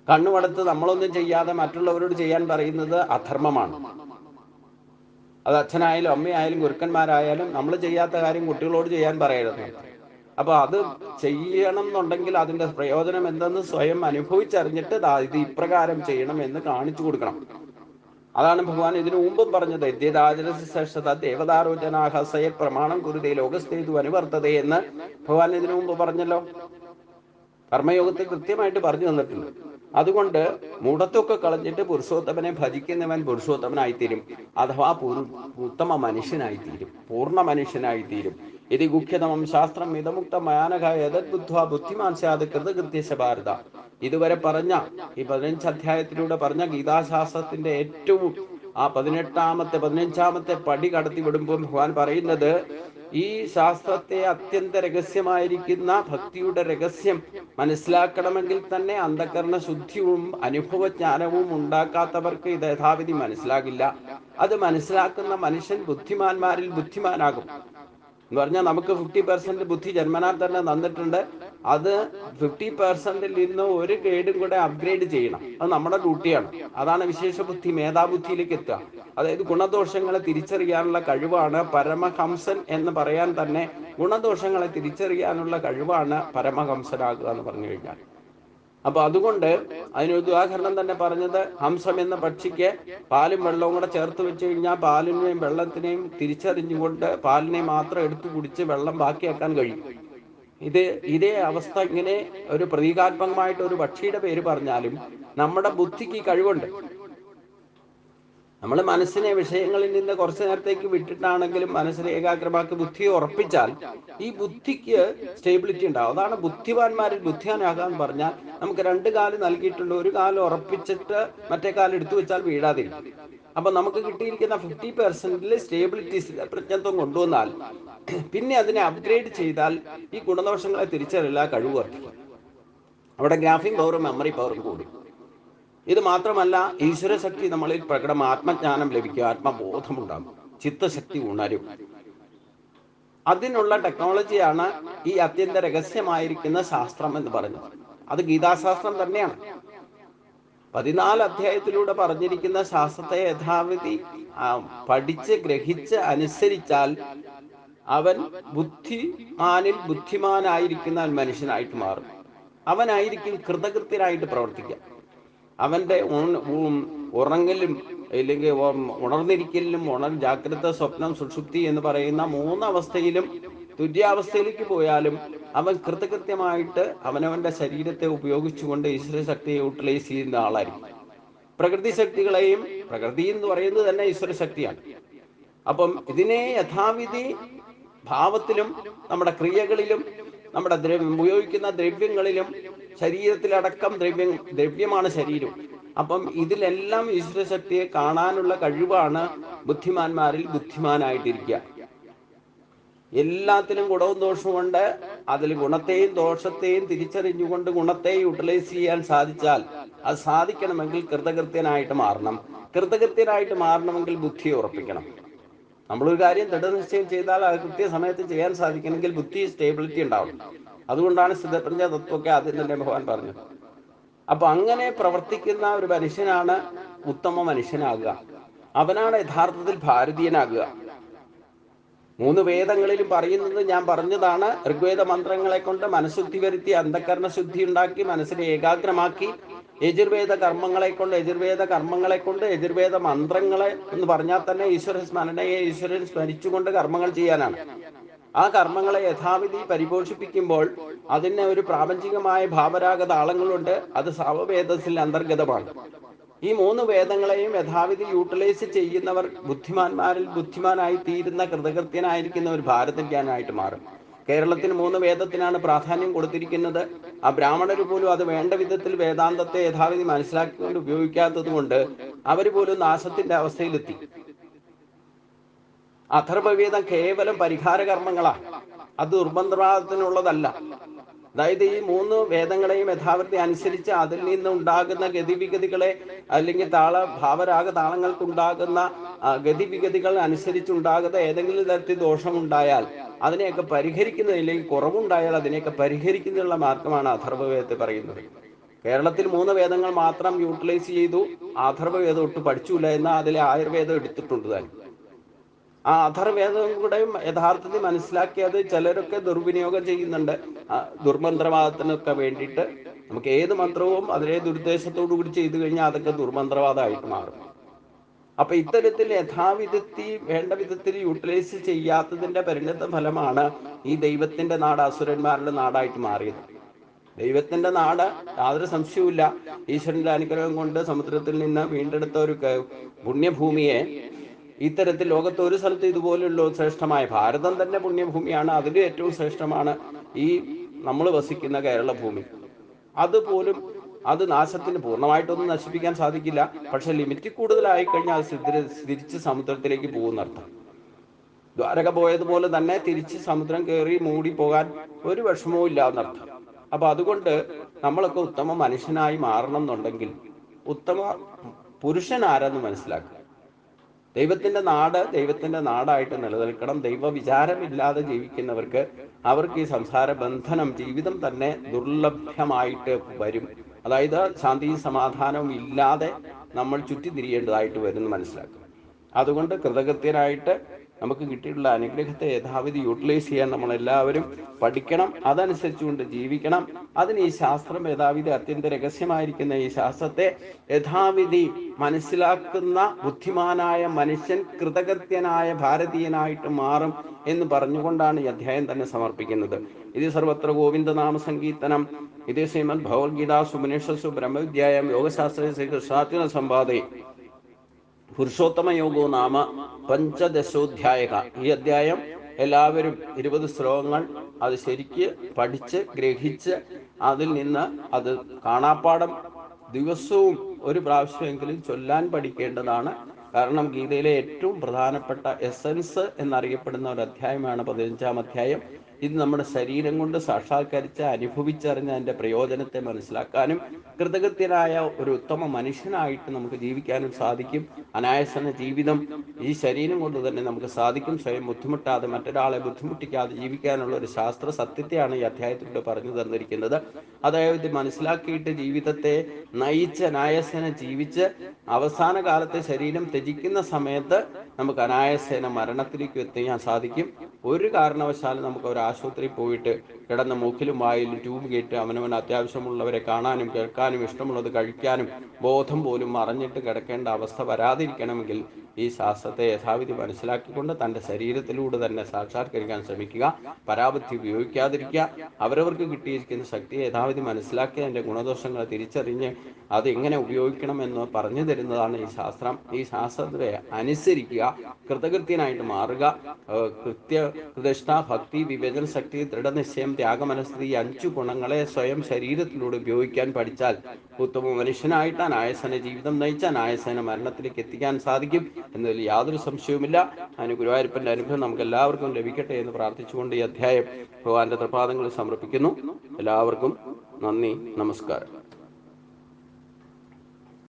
കണ്ണുമടത്ത് നമ്മളൊന്നും ചെയ്യാതെ മറ്റുള്ളവരോട് ചെയ്യാൻ പറയുന്നത് അധർമ്മമാണ്. അത് അച്ഛനായാലും അമ്മയായാലും ഗുരുക്കന്മാരായാലും നമ്മൾ ചെയ്യാത്ത കാര്യം കുട്ടികളോട് ചെയ്യാൻ പറയരുത്. അപ്പൊ അത് ചെയ്യണം എന്നുണ്ടെങ്കിൽ അതിന്റെ പ്രയോജനം എന്തെന്ന് സ്വയം അനുഭവിച്ചറിഞ്ഞിട്ട് ഇത് ഇപ്രകാരം ചെയ്യണം എന്ന് കാണിച്ചു കൊടുക്കണം. അതാണ് ഭഗവാൻ ഇതിനു മുമ്പും പറഞ്ഞത്. യദ്യദാചരശ്രേഷ്ഠത ദേവതാരോചനാഹസയ പ്രമാണം കുരുതേ ലോകസ്ഥേതു അനുവർത്തതേ എന്ന് ഭഗവാൻ ഇതിനു മുമ്പ് പറഞ്ഞല്ലോ. കർമ്മയോഗത്തെ കൃത്യമായിട്ട് പറഞ്ഞു തന്നിട്ടുണ്ട്. അതുകൊണ്ട് മൂഢത്വമൊക്കെ കളഞ്ഞിട്ട് പുരുഷോത്തമനെ ഭജിക്കുന്നവൻ പുരുഷോത്തമനായിത്തീരും, അഥവാ ഉത്തമ മനുഷ്യനായിത്തീരും, പൂർണ്ണ മനുഷ്യനായിത്തീരും. ഇത് ഗുഖ്യതമം ശാസ്ത്രം ഇതമുക്ത മയാനകായ ബുദ്ധ്വാ ബുദ്ധിമാൻ സ്യാത് കൃതകൃത്യശ ഭാരത. ഇതുവരെ പറഞ്ഞ ഈ 15 അധ്യായത്തിലൂടെ പറഞ്ഞ ഗീതാശാസ്ത്രത്തിന്റെ ഏറ്റവും ആ 15ാമത്തെ പടി കടത്തി വിടുമ്പോൾ ഭഗവാൻ പറയുന്നത് ഈ ശാസ്ത്രത്തെ അത്യന്ത രഹസ്യമായിരിക്കുന്ന ഭക്തിയുടെ രഹസ്യം മനസ്സിലാക്കണമെങ്കിൽ തന്നെ അന്ധകരണ ശുദ്ധിയും അനുഭവജ്ഞാനവും ഉണ്ടാക്കാത്തവർക്ക് ഇത് യഥാവിധി മനസ്സിലാകില്ല. അത് മനസ്സിലാക്കുന്ന മനുഷ്യൻ ബുദ്ധിമാന്മാരിൽ ബുദ്ധിമാനാകും. എന്ന് പറഞ്ഞാൽ നമുക്ക് 50% ബുദ്ധി ജന്മനാൽ തന്നെ തന്നിട്ടുണ്ട്. അത് 50%-ൽ നിന്ന് ഒരു ഗ്രേഡും കൂടെ അപ്ഗ്രേഡ് ചെയ്യണം. അത് നമ്മുടെ ഡ്യൂട്ടിയാണ്. അതാണ് വിശേഷ ബുദ്ധി, മേധാബുദ്ധിയിലേക്ക് എത്തുക. അതായത് ഗുണദോഷങ്ങളെ തിരിച്ചറിയാനുള്ള കഴിവാണ് പരമഹംസൻ എന്ന് പറയാൻ തന്നെ. ഗുണദോഷങ്ങളെ തിരിച്ചറിയാനുള്ള കഴിവാണ് പരമഹംസനാകുക എന്ന് പറഞ്ഞു കഴിഞ്ഞാൽ. അപ്പൊ അതുകൊണ്ട് അതിനൊരു ഉദാഹരണം തന്നെ പറഞ്ഞത്, ഹംസം എന്ന പക്ഷിക്ക് പാലും വെള്ളവും കൂടെ ചേർത്ത് വെച്ച് കഴിഞ്ഞാൽ പാലിനെയും വെള്ളത്തിനെയും തിരിച്ചറിഞ്ഞുകൊണ്ട് പാലിനെ മാത്രം എടുത്തു കുടിച്ച് വെള്ളം ബാക്കിയാക്കാൻ കഴിയും. ഇതേ അവസ്ഥ ഇങ്ങനെ ഒരു പ്രതീകാത്മകമായിട്ട് ഒരു പക്ഷിയുടെ പേര് പറഞ്ഞാലും നമ്മുടെ ബുദ്ധിക്ക് കഴിവുണ്ട്. നമ്മൾ മനസ്സിനെ വിഷയങ്ങളിൽ നിന്ന് കുറച്ചു നേരത്തേക്ക് വിട്ടിട്ടാണെങ്കിലും മനസ്സിനെ ഏകാഗ്രമാക്കി ബുദ്ധിയെ ഉറപ്പിച്ചാൽ ഈ ബുദ്ധിക്ക് സ്റ്റേബിലിറ്റി ഉണ്ടാവും. അതാണ് ബുദ്ധിമാന്മാരിൽ ബുദ്ധിമാനാകാന്ന് പറഞ്ഞാൽ, നമുക്ക് 2 കാല് നൽകിയിട്ടുണ്ട്, ഒരു കാല് ഉറപ്പിച്ചിട്ട് മറ്റേ കാല് എടുത്തു വെച്ചാൽ വീഴാതിരിക്കും. അപ്പൊ നമുക്ക് കിട്ടിയിരിക്കുന്ന 50%-ൽ സ്റ്റേബിലിറ്റി, പ്രജ്ഞത്വം കൊണ്ടുവന്നാൽ പിന്നെ അതിനെ അപ്ഗ്രേഡ് ചെയ്താൽ ഈ ഗുണദോഷങ്ങളെ തിരിച്ചറിയില്ല, കഴിവ് വർദ്ധിക്കും. അവിടെ ഗ്രാഫിംഗ് പവറും മെമ്മറി പവറും കൂടും. ഇത് മാത്രമല്ല, ഈശ്വരശക്തി നമ്മളിൽ പ്രകടം, ആത്മജ്ഞാനം ലഭിക്കും, ആത്മബോധമുണ്ടാകും, ചിത്തശക്തി ഉണരും. അതിനുള്ള ടെക്നോളജിയാണ് ഈ അത്യന്ത രഹസ്യമായിരിക്കുന്ന ശാസ്ത്രം എന്ന് പറഞ്ഞത്. അത് ഗീതാശാസ്ത്രം തന്നെയാണ്. 14 അധ്യായത്തിലൂടെ പറഞ്ഞിരിക്കുന്ന ശാസ്ത്രത്തെ യഥാവിധി പഠിച്ച് ഗ്രഹിച്ച് അനുസരിച്ചാൽ അവൻ ബുദ്ധിമാനിൽ ബുദ്ധിമാനായിരിക്കുന്ന മനുഷ്യനായിട്ട് മാറും. അവനായിരിക്കും കൃതകൃത്യനായിട്ട് പ്രവർത്തിക്കുക. അവൻ്റെ ഉറങ്ങലും അല്ലെങ്കിൽ ഉണർന്നിരിക്കലിലും ജാഗ്രത, സ്വപ്നം, സുഷുപ്തി എന്ന് പറയുന്ന 3 അവസ്ഥയിലും തുര്യാവസ്ഥയിലേക്ക് പോയാലും അവൻ കൃത്യമായിട്ട് അവനവൻ്റെ ശരീരത്തെ ഉപയോഗിച്ചുകൊണ്ട് ഈശ്വരശക്തിയെ യൂട്ടിലൈസ് ചെയ്യുന്ന ആളായിരിക്കും. പ്രകൃതി ശക്തികളെയും, പ്രകൃതി എന്ന് പറയുന്നത് തന്നെ ഈശ്വരശക്തിയാണ്. അപ്പം ഇതിനെ യഥാവിധി ഭാവത്തിലും നമ്മുടെ ക്രിയകളിലും നമ്മുടെ ഉപയോഗിക്കുന്ന ദ്രവ്യങ്ങളിലും, ശരീരത്തിലടക്കം ദ്രവ്യമാണ് ശരീരം. അപ്പം ഇതിലെല്ലാം ഈശ്വരശക്തിയെ കാണാനുള്ള കഴിവാണ് ബുദ്ധിമാന്മാരിൽ ബുദ്ധിമാനായിട്ടിരിക്കുക. എല്ലാത്തിലും ഗുണവും ദോഷവും ഉണ്ട്. അതിൽ ഗുണത്തെയും ദോഷത്തെയും തിരിച്ചറിഞ്ഞുകൊണ്ട് ഗുണത്തെ യൂട്ടിലൈസ് ചെയ്യാൻ സാധിച്ചാൽ, അത് സാധിക്കണമെങ്കിൽ കൃതകൃത്യനായിട്ട് മാറണം. കൃതകൃത്യനായിട്ട് മാറണമെങ്കിൽ ബുദ്ധിയെ ഉറപ്പിക്കണം. നമ്മളൊരു കാര്യം ദൃഢനിശ്ചയം ചെയ്താൽ അത് കൃത്യസമയത്ത് ചെയ്യാൻ സാധിക്കണമെങ്കിൽ ബുദ്ധി സ്റ്റേബിലിറ്റി ഉണ്ടാവണം. അതുകൊണ്ടാണ് സ്ഥിതപ്രജ്ഞ തത്വമൊക്കെ ആദ്യം തന്നെ ഭഗവാൻ പറഞ്ഞത്. അപ്പൊ അങ്ങനെ പ്രവർത്തിക്കുന്ന ഒരു മനുഷ്യനാണ് ഉത്തമ മനുഷ്യനാകുക. അവനാണ് യഥാർത്ഥത്തിൽ ഭാരതീയനാകുക. 3 വേദങ്ങളിലും പറയുന്നത് ഞാൻ പറഞ്ഞതാണ്. ഋഗ്വേദ മന്ത്രങ്ങളെ കൊണ്ട് മനഃശുദ്ധി വരുത്തി, അന്ധകരണ ശുദ്ധി ഉണ്ടാക്കി, മനസ്സിനെ ഏകാഗ്രമാക്കി, യജുർവേദ കർമ്മങ്ങളെ കൊണ്ട് യജുർവേദ മന്ത്രങ്ങളെ എന്ന് പറഞ്ഞാൽ തന്നെ ഈശ്വര സ്മരണയെ, ഈശ്വരൻ സ്മരിച്ചുകൊണ്ട് കർമ്മങ്ങൾ ചെയ്യാനാണ്. ആ കർമ്മങ്ങളെ യഥാവിധി പരിപോഷിപ്പിക്കുമ്പോൾ അതിന് ഒരു പ്രാപഞ്ചികമായ ഭാവരാഗ താളങ്ങളുണ്ട്. അത് സാമവേദത്തിൽ അന്തർഗതമാണ്. ഈ 3 വേദങ്ങളെയും യഥാവിധി യൂട്ടിലൈസ് ചെയ്യുന്നവർ ബുദ്ധിമാന്മാരിൽ ബുദ്ധിമാനായി തീരുന്ന, കൃതകൃത്യനായിരിക്കുന്ന ഒരു ഭാരതജ്ഞാനായിട്ട് മാറും. കേരളത്തിൽ 3 വേദത്തിനാണ് പ്രാധാന്യം കൊടുത്തിരിക്കുന്നത്. ആ ബ്രാഹ്മണർ പോലും അത് വേണ്ട വിധത്തിൽ വേദാന്തത്തെ യഥാവിധി മനസ്സിലാക്കിക്കൊണ്ട് ഉപയോഗിക്കാത്തത് കൊണ്ട് അവർ പോലും നാശത്തിന്റെ അവസ്ഥയിലെത്തി. അഥർവവേദം കേവലം പരിഹാര കർമ്മങ്ങളാണ്, അത് ദുർബന്ധവാദത്തിനുള്ളതല്ല. അതായത് ഈ 3 വേദങ്ങളെയും യഥാവൃത്തി അനുസരിച്ച് അതിൽ നിന്നുണ്ടാകുന്ന ഗതിവിഗതികളെ, അല്ലെങ്കിൽ ഭാവരാഗ താളങ്ങൾക്കുണ്ടാകുന്ന ഗതിവിഗതികൾ അനുസരിച്ചുണ്ടാകുന്ന ഏതെങ്കിലും തരത്തിൽ ദോഷമുണ്ടായാൽ അതിനെയൊക്കെ പരിഹരിക്കുന്നതില്ലെങ്കിൽ കുറവുണ്ടായാൽ അതിനെയൊക്കെ പരിഹരിക്കുന്നതിനുള്ള മാർഗമാണ് അഥർവവേദത്തെ പറയുന്നത്. കേരളത്തിൽ 3 വേദങ്ങൾ മാത്രം യൂട്ടിലൈസ് ചെയ്തു, അഥർവവേദം ഒട്ട് പഠിച്ചില്ല എന്നാൽ അതിലെ ആയുർവേദം എടുത്തിട്ടുണ്ട് തന്നെ. ആ അഥർവേദം കൂടെ യഥാർത്ഥത്തിൽ മനസ്സിലാക്കിയത് ചിലരൊക്കെ ദുർവിനിയോഗം ചെയ്യുന്നുണ്ട്. ദുർമന്ത്രവാദത്തിനൊക്കെ വേണ്ടിയിട്ട് നമുക്ക് ഏത് മന്ത്രവും അതിലെ ദുരുദ്ദേശത്തോടു കൂടി ചെയ്തു കഴിഞ്ഞാൽ അതൊക്കെ ദുർമന്ത്രവാദമായിട്ട് മാറും. അപ്പൊ ഇത്തരത്തിൽ യഥാവിധത്തിൽ വേണ്ട വിധത്തിൽ യൂട്ടിലൈസ് ചെയ്യാത്തതിന്റെ പരിണിത ഫലമാണ് ഈ ദൈവത്തിന്റെ നാട് അസുരന്മാരുടെ നാടായിട്ട് മാറിയത്. ദൈവത്തിന്റെ നാട് യാതൊരു സംശയവുമില്ല ഈശ്വരന്റെ അനുഗ്രഹം കൊണ്ട് സമുദ്രത്തിൽ നിന്ന് വീണ്ടെടുത്ത ഒരു പുണ്യഭൂമിയെ ഇത്തരത്തിൽ ലോകത്ത് ഒരു സ്ഥലത്ത് ഇതുപോലുള്ള ശ്രേഷ്ഠമായ ഭാരതം തന്നെ പുണ്യഭൂമിയാണ്. അതിലും ഏറ്റവും ശ്രേഷ്ഠമാണ് ഈ നമ്മൾ വസിക്കുന്ന കേരള ഭൂമി. അതുപോലും അത് നാശത്തിന് പൂർണ്ണമായിട്ടൊന്നും നശിപ്പിക്കാൻ സാധിക്കില്ല. പക്ഷെ ലിമിറ്റ് കൂടുതലായി കഴിഞ്ഞാൽ അത് തിരിച്ച് സമുദ്രത്തിലേക്ക് പോകുന്നർത്ഥം. ദ്വാരക പോയതുപോലെ തന്നെ തിരിച്ച് സമുദ്രം കയറി മൂടി പോകാൻ ഒരു വിഷമവും ഇല്ലാന്നർത്ഥം. അപ്പൊ അതുകൊണ്ട് നമ്മളൊക്കെ ഉത്തമ മനുഷ്യനായി മാറണം എന്നുണ്ടെങ്കിൽ ഉത്തമ പുരുഷൻ ആരെന്ന് മനസ്സിലാക്കുക. ദൈവത്തിൻ്റെ നാട് ദൈവത്തിൻ്റെ നാടായിട്ട് നിലനിൽക്കണം. ദൈവവിചാരമില്ലാതെ ജീവിക്കുന്നവർക്ക് അവർക്ക് ഈ സംസാര ബന്ധനം ജീവിതം തന്നെ ദുർലഭ്യമായിട്ട് വരും. അതായത് ശാന്തിയും സമാധാനവും ഇല്ലാതെ നമ്മൾ ചുറ്റിത്തിരിയേണ്ടതായിട്ട് വരുമെന്ന് മനസ്സിലാക്കും. അതുകൊണ്ട് കൃതകൃത്യരായിട്ട് നമുക്ക് കിട്ടിയിട്ടുള്ള അനുഗ്രഹത്തെ യഥാവിധി യൂട്ടിലൈസ് ചെയ്യാൻ നമ്മളെല്ലാവരും പഠിക്കണം. അതനുസരിച്ചുകൊണ്ട് ജീവിക്കണം. അതിന് ഈ ശാസ്ത്രം യഥാവിധി അത്യന്ത രഹസ്യമായിരിക്കുന്ന ഈ ശാസ്ത്രത്തെ യഥാവിധി മനസ്സിലാക്കുന്ന ബുദ്ധിമാനായ മനുഷ്യൻ കൃതകൃത്യനായ ഭാരതീയനായിട്ട് മാറും എന്ന് പറഞ്ഞുകൊണ്ടാണ് ഈ അധ്യായം തന്നെ സമർപ്പിക്കുന്നത്. ഇത് സർവത്ര ഗോവിന്ദനാമ സങ്കീർത്തനം. ഇത് ശ്രീമദ് ഭഗവത്ഗീതാസു ഉപനിഷത്സു ബ്രഹ്മവിദ്യായാം യോഗശാസ്ത്രേ ശ്രീകൃഷ്ണാർജുന സംവാദേ പുരുഷോത്തമയോഗോ നാമ പഞ്ചദശോധ്യായ. ഈ അധ്യായം എല്ലാവരും 20 ശ്ലോകങ്ങൾ അത് ശരിക്ക് പഠിച്ച് ഗ്രഹിച്ച് അതിൽ നിന്ന് അത് കാണാപ്പാഠം ദിവസവും ഒരു പ്രാവശ്യമെങ്കിലും ചൊല്ലാൻ പഠിക്കേണ്ടതാണ്. കാരണം ഗീതയിലെ ഏറ്റവും പ്രധാനപ്പെട്ട എസൻസ് എന്നറിയപ്പെടുന്ന ഒരു അധ്യായമാണ് 15-ാം അധ്യായം. ഇത് നമ്മുടെ ശരീരം കൊണ്ട് സാക്ഷാത്കരിച്ച് അനുഭവിച്ചറിഞ്ഞ അതിൻ്റെ പ്രയോജനത്തെ മനസ്സിലാക്കാനും കൃതകൃത്യനായ ഒരു ഉത്തമ മനുഷ്യനായിട്ട് നമുക്ക് ജീവിക്കാനും സാധിക്കും. അനായാസന ജീവിതം ഈ ശരീരം കൊണ്ട് തന്നെ നമുക്ക് സാധിക്കും. സ്വയം ബുദ്ധിമുട്ടാതെ മറ്റൊരാളെ ബുദ്ധിമുട്ടിക്കാതെ ജീവിക്കാനുള്ള ഒരു ശാസ്ത്ര സത്യത്തെയാണ് ഈ അധ്യായത്തിലൂടെ പറഞ്ഞു തന്നിരിക്കുന്നത്. അതായത് മനസ്സിലാക്കിയിട്ട് ജീവിതത്തെ നയിച്ച് അനായാസന ജീവിച്ച് അവസാന കാലത്തെ ശരീരം ത്യജിക്കുന്ന സമയത്ത് നമുക്ക് അനായാസേന മരണത്തിലേക്ക് എത്തിക്കാൻ സാധിക്കും. ഒരു കാരണവശാലും നമുക്ക് ഒരു ആശുപത്രിയിൽ പോയിട്ട് കിടന്ന മൂക്കിലും വായിലും ട്യൂബ് കയറ്റി അവനവൻ അത്യാവശ്യമുള്ളവരെ കാണാനും കേൾക്കാനും ഇഷ്ടമുള്ളത് കഴിക്കാനും ബോധം പോലും മറഞ്ഞിട്ട് കിടക്കേണ്ട അവസ്ഥ വരാതിരിക്കണമെങ്കിൽ ഈ ശാസ്ത്രത്തെ യഥാവിധി മനസ്സിലാക്കിക്കൊണ്ട് തൻ്റെ ശരീരത്തിലൂടെ തന്നെ സാക്ഷാത്കരിക്കാൻ ശ്രമിക്കുക. പരാബുദ്ധി ഉപയോഗിക്കാതിരിക്കുക. അവരവർക്ക് കിട്ടിയിരിക്കുന്ന ശക്തിയെ യഥാവിധി മനസ്സിലാക്കി അതിൻ്റെ ഗുണദോഷങ്ങളെ തിരിച്ചറിഞ്ഞ് അതെങ്ങനെ ഉപയോഗിക്കണമെന്ന് പറഞ്ഞു തരുന്നതാണ് ഈ ശാസ്ത്രം. ഈ ശാസ്ത്രത്തെ അനുസരിക്കുക, കൃതകൃത്യനായിട്ട് മാറുക. കൃത്യനിഷ്ഠ, ഭക്തി, വിവേചന ശക്തി, ദൃഢനിശ്ചയം, ത്യാഗമനസ്ഥിതി, 5 ഗുണങ്ങളെ സ്വയം ശരീരത്തിലൂടെ ഉപയോഗിക്കാൻ പഠിച്ചാൽ ഉത്തമ മനുഷ്യനായിട്ട് അനായാസന ജീവിതം നയിച്ച് അനായാസന മരണത്തിലേക്ക് എത്തിക്കാൻ സാധിക്കും എന്നതിൽ യാതൊരു സംശയവുമില്ല. അതിന് ഗുരുവായൂരപ്പൻ്റെ അനുഗ്രഹം നമുക്ക് എല്ലാവർക്കും ലഭിക്കട്ടെ എന്ന് പ്രാർത്ഥിച്ചുകൊണ്ട് ഈ അധ്യായം ഭഗവാന്റെ തൃപാദങ്ങളിൽ സമർപ്പിക്കുന്നു. എല്ലാവർക്കും നന്ദി, നമസ്കാരം.